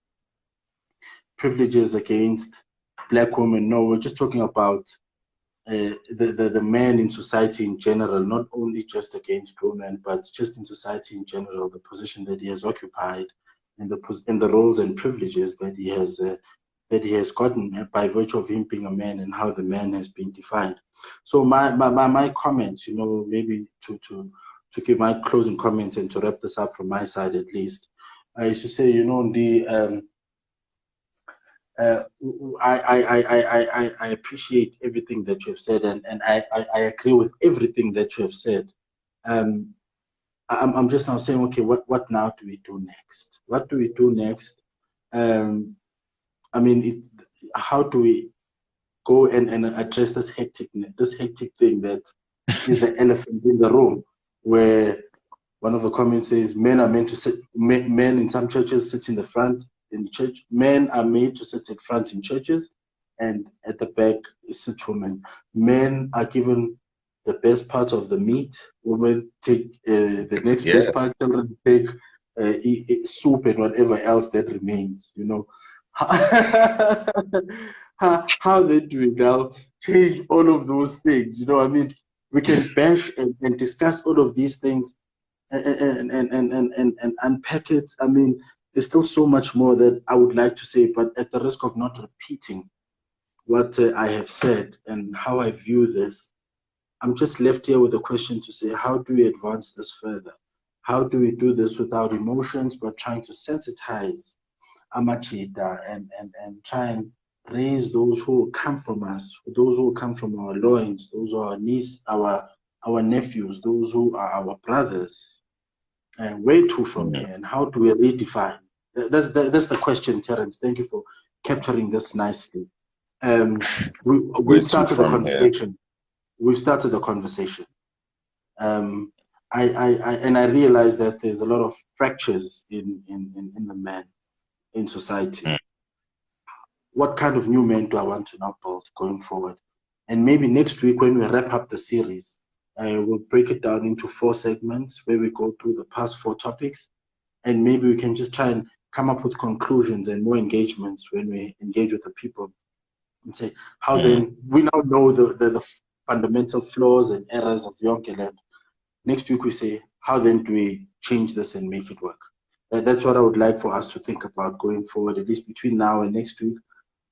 against black women. No, we're just talking about the man in society in general, not only just against women, but just in society in general, the position that he has occupied and the roles and privileges that he has gotten by virtue of him being a man and how the man has been defined. So my comments, maybe to give my closing comments and to wrap this up from my side at least, I should say, uh, I appreciate everything that you have said, and I agree with everything that you have said. Um, I'm just now saying, okay, what now do we do next? What do we do next? Um, I mean, how do we go and address this hectic thing that is the elephant in the room, where one of the comments says men are meant to sit, men in some churches sit in the front in church. Men are made to sit at front in churches, and at the back sit women. Men are given the best part of the meat. Women take the next best Yeah. part. Children take soup and whatever else that remains. How then do we now change all of those things? I mean, we can bash and discuss all of these things and unpack it. I mean, there's still so much more that I would like to say, but at the risk of not repeating what I have said and how I view this, I'm just left here with a question to say, how do we advance this further? How do we do this without emotions, but trying to sensitize Amachita and try and raise those who will come from us, those who will come from our loins, those who are our niece, our nephews, those who are our brothers, and where to from Mhm. here, and how do we redefine? That's the question, Terence. Thank you for capturing this nicely. Where We've to started the from here? conversation. We've started the conversation. Um, I realize that there's a lot of fractures in the man, in society. Mm. What kind of new men do I want to now build going forward? And maybe next week when we wrap up the series, we'll break it down into 4 segments where we go through the past 4 topics, and maybe we can just try and come up with conclusions and more engagements when we engage with the people and say, how Mm. then, we now know the fundamental flaws and errors of Yonkeland. Next week we say, how then do we change this and make it work? That's what I would like for us to think about going forward, at least between now and next week.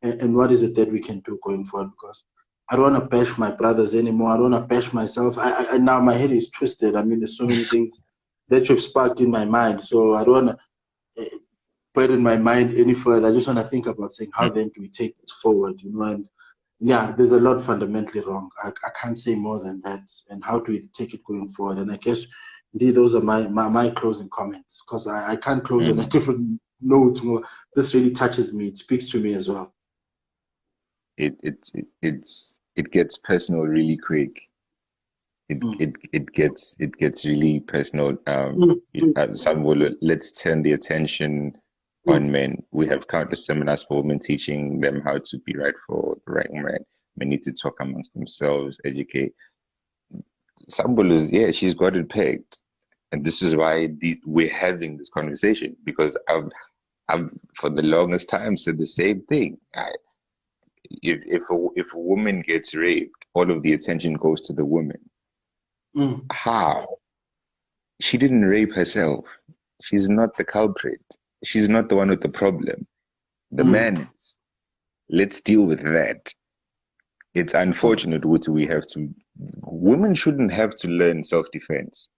And what is it that we can do going forward? Because I don't want to bash my brothers anymore. I don't want to bash myself. I now my head is twisted. I mean, there's so many things that you've sparked in my mind. So I don't want to. burden my mind any further. I just want to think about saying, how then do we take this forward, and yeah, there's a lot fundamentally wrong. I can't say more than that. And how do we take it going forward? And I guess, indeed, those are my closing comments, because I can't close on a different note. This really touches me. It speaks to me as well. It gets personal really quick. It gets really personal. Let's turn the attention on men. We have countless seminars for women teaching them how to be right for the right man. Men need to talk amongst themselves, educate. Sambulu's, she's got it pegged. And this is why we're having this conversation, because I've for the longest time said the same thing. If a woman gets raped, all of the attention goes to the woman. How? She didn't rape herself. She's not the culprit. She's not the one with the problem. The man is. Let's deal with that. It's unfortunate what we have to. Women shouldn't have to learn self-defense.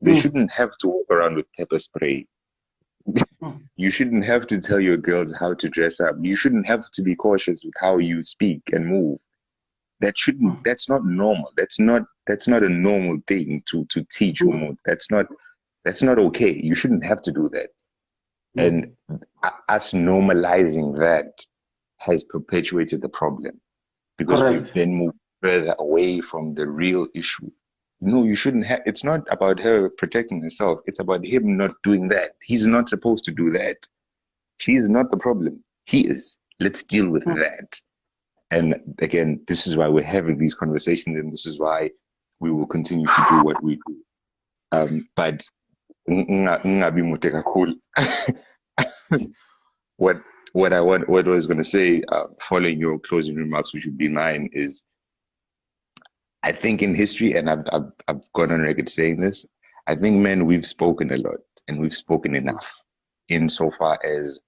They shouldn't have to walk around with pepper spray. You shouldn't have to tell your girls how to dress up. You shouldn't have to be cautious with how you speak and move. That's not normal. That's not a normal thing to teach women. That's not okay. You shouldn't have to do that. And us normalizing that has perpetuated the problem, because we've then moved further away from the real issue. No, you shouldn't have. It's not about her protecting herself. It's about him not doing that. He's not supposed to do that. She's not the problem. He is. Let's deal with that. And again, this is why we're having these conversations, and this is why we will continue to do what we do. But what I was going to say, following your closing remarks, which would be mine, is I think in history, and I've gone on record saying this, I think, men, we've spoken a lot, and we've spoken enough insofar as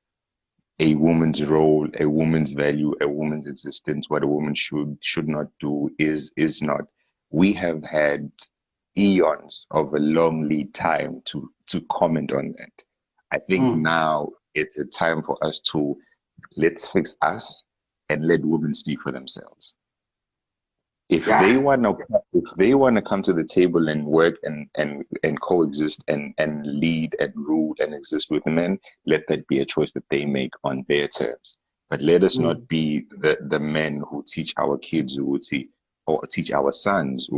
a woman's role, a woman's value, a woman's existence, what a woman should not do, is not. We have had eons of a long lead time to comment on that. I think now it's a time for us to let's fix us and let women speak for themselves. If they wanna come to the table and work and coexist and lead and rule and exist with men, let that be a choice that they make on their terms. But let us not be the men who teach our kids or teach our sons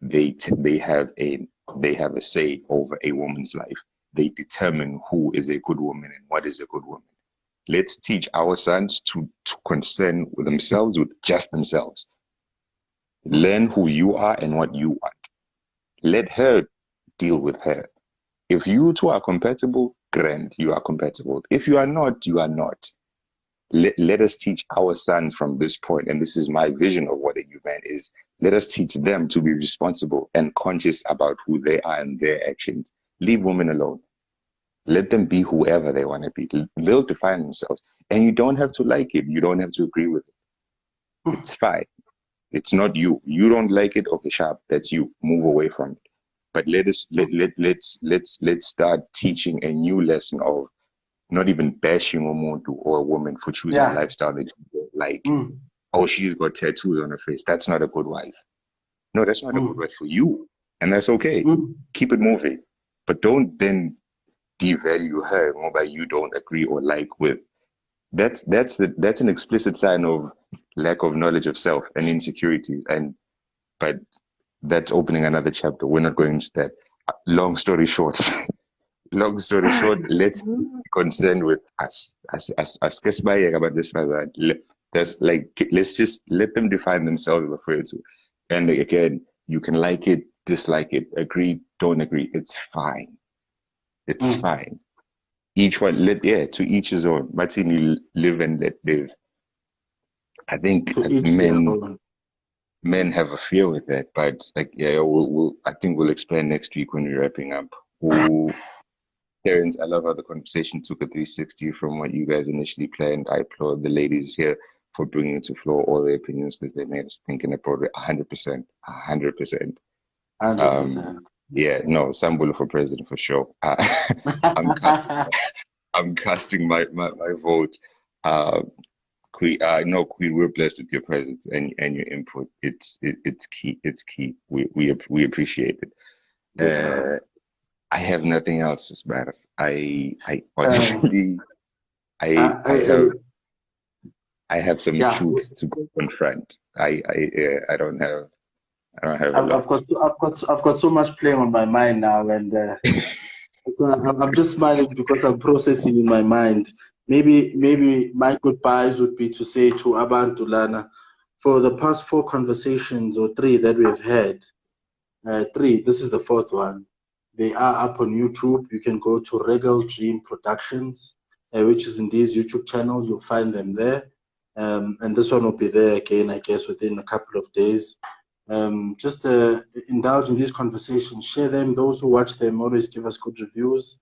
they have a say over a woman's life. They determine who is a good woman and what is a good woman. Let's teach our sons to concern with themselves with just themselves. Learn who you are and what you want. Let her deal with her. If you two are compatible, grand, you are compatible. If you are not, you are not. Let us teach our sons from this point, and this is my vision of what a human is. Let us teach them to be responsible and conscious about who they are and their actions. Leave women alone. Let them be whoever they want to be. They'll define themselves. And you don't have to like it. You don't have to agree with it. It's fine. It's not you. You don't like it, okay, sharp. That's you. Move away from it. But let's start teaching a new lesson of not even bashing or a woman for choosing a lifestyle that you don't like. Oh, she's got tattoos on her face. That's not a good wife. No, that's not a good wife for you. And that's okay. Keep it moving. But don't then devalue her by you don't agree or like with. That's an explicit sign of lack of knowledge of self and insecurities. But that's opening another chapter. We're not going into that. Long story short, let's be concerned with us. As about this, let's just let them define themselves before it. And again, you can like it, dislike it, agree, don't agree. It's fine. It's fine. Each one, to each his own. Martini, live and let live. I think men have a fear with that, but I think we'll explain next week when we're wrapping up. Terrence, I love how the conversation took a 360 from what you guys initially planned. I applaud the ladies here for bringing to floor all their opinions, because they made us think and appropriate 100%. 100%. 100%. Yeah, no, Sambulu for president for sure. I'm I'm casting my vote. Queen, no, Queen, we're blessed with your presence and your input. It's key. It's key. We appreciate it. Yes, brother. I have nothing else, Smaraf. I Um, honestly uh, uh, uh, I have some yeah, truths to confront. I don't have a I've lot. got I've got so much playing on my mind now, and so I'm just smiling because I'm processing in my mind. Maybe my goodbyes would be to say to Abantu Lana, for the past 4 conversations or 3 that we've had, 3. This is the 4th one. They are up on YouTube. You can go to Regal Dream Productions, which is in this YouTube channel. You'll find them there. And this one will be there again, I guess, within a couple of days. Just indulge in these conversations, share them. Those who watch them always give us good reviews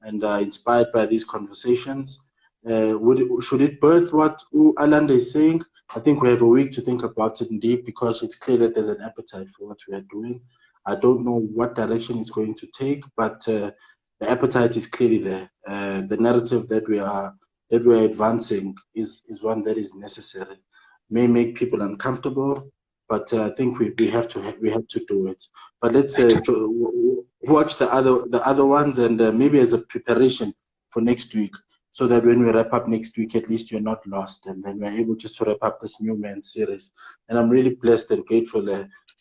and are inspired by these conversations. Should it birth what Alanda is saying? I think we have a week to think about it indeed, because it's clear that there's an appetite for what we are doing. I don't know what direction it's going to take, but the appetite is clearly there. The narrative that we are advancing is one that is necessary. May make people uncomfortable, but I think we have to do it. But let's watch the other ones, and maybe as a preparation for next week, so that when we wrap up next week, at least you're not lost, and then we're able just to wrap up this New Man series. And I'm really blessed and grateful,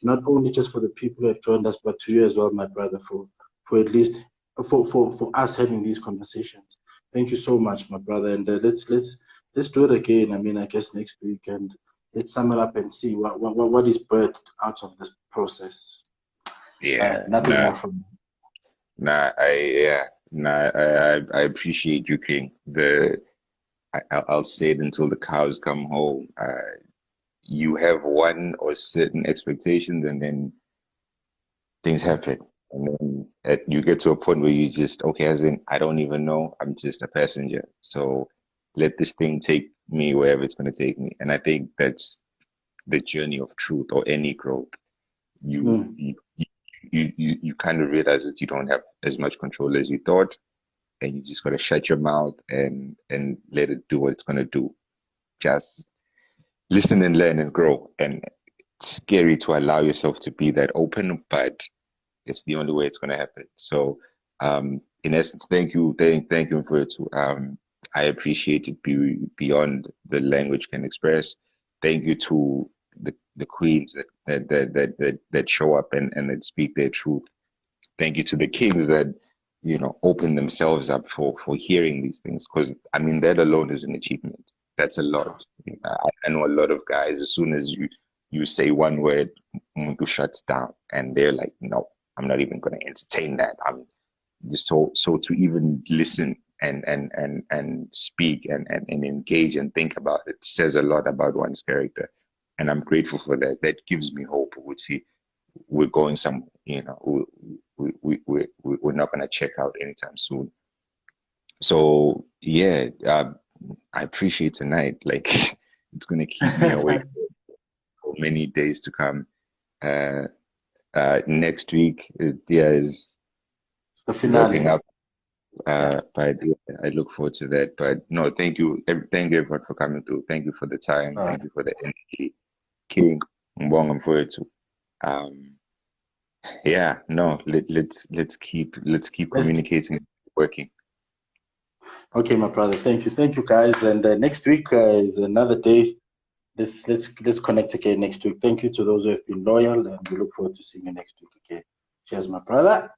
not only just for the people who have joined us, but to you as well, my brother, for at least for us having these conversations. Thank you so much, my brother, and let's do it again. I mean, I guess next week, and let's sum it up and see what is birthed out of this process. Yeah, Nothing more from me. I appreciate you, King. I'll say it until the cows come home. You have one or certain expectations, and then things happen, and then you get to a point where you just okay, as in I don't even know. I'm just a passenger. So let this thing take me wherever it's going to take me. And I think that's the journey of truth or any growth. You Mm. you kind of realize that you don't have as much control as you thought, and you just got to shut your mouth and let it do what it's going to do. Just listen and learn and grow. And it's scary to allow yourself to be that open, but it's the only way it's going to happen. So, in essence, thank you for it too. I appreciate it beyond the language can express. Thank you to the queens that show up and that speak their truth. Thank you to the kings that open themselves up for hearing these things, because I mean that alone is an achievement. That's a lot. Sure. I know a lot of guys, as soon as you say one word, Muntu shuts down, and they're like, no, I'm not even going to entertain that. I'm just so to even listen and speak and engage and think about it says a lot about one's character, and I'm grateful for that. That gives me hope. We're going somewhere. We're not going to check out anytime soon. So yeah, I appreciate tonight. Like it's going to keep me awake for many days to come. Uh, Next week, is It's the wrapping finale. up. Yeah. But yeah, I look forward to that. But no, thank you everyone for coming through. Thank you for the time. All right. Thank you for the energy, King. Mbonga mfowethu. Um, yeah, no, let's keep Let's communicating, working. Okay, my brother. Thank you, guys. And next week is another day. Let's connect again next week. Thank you to those who have been loyal, and we look forward to seeing you next week again. Cheers, my brother.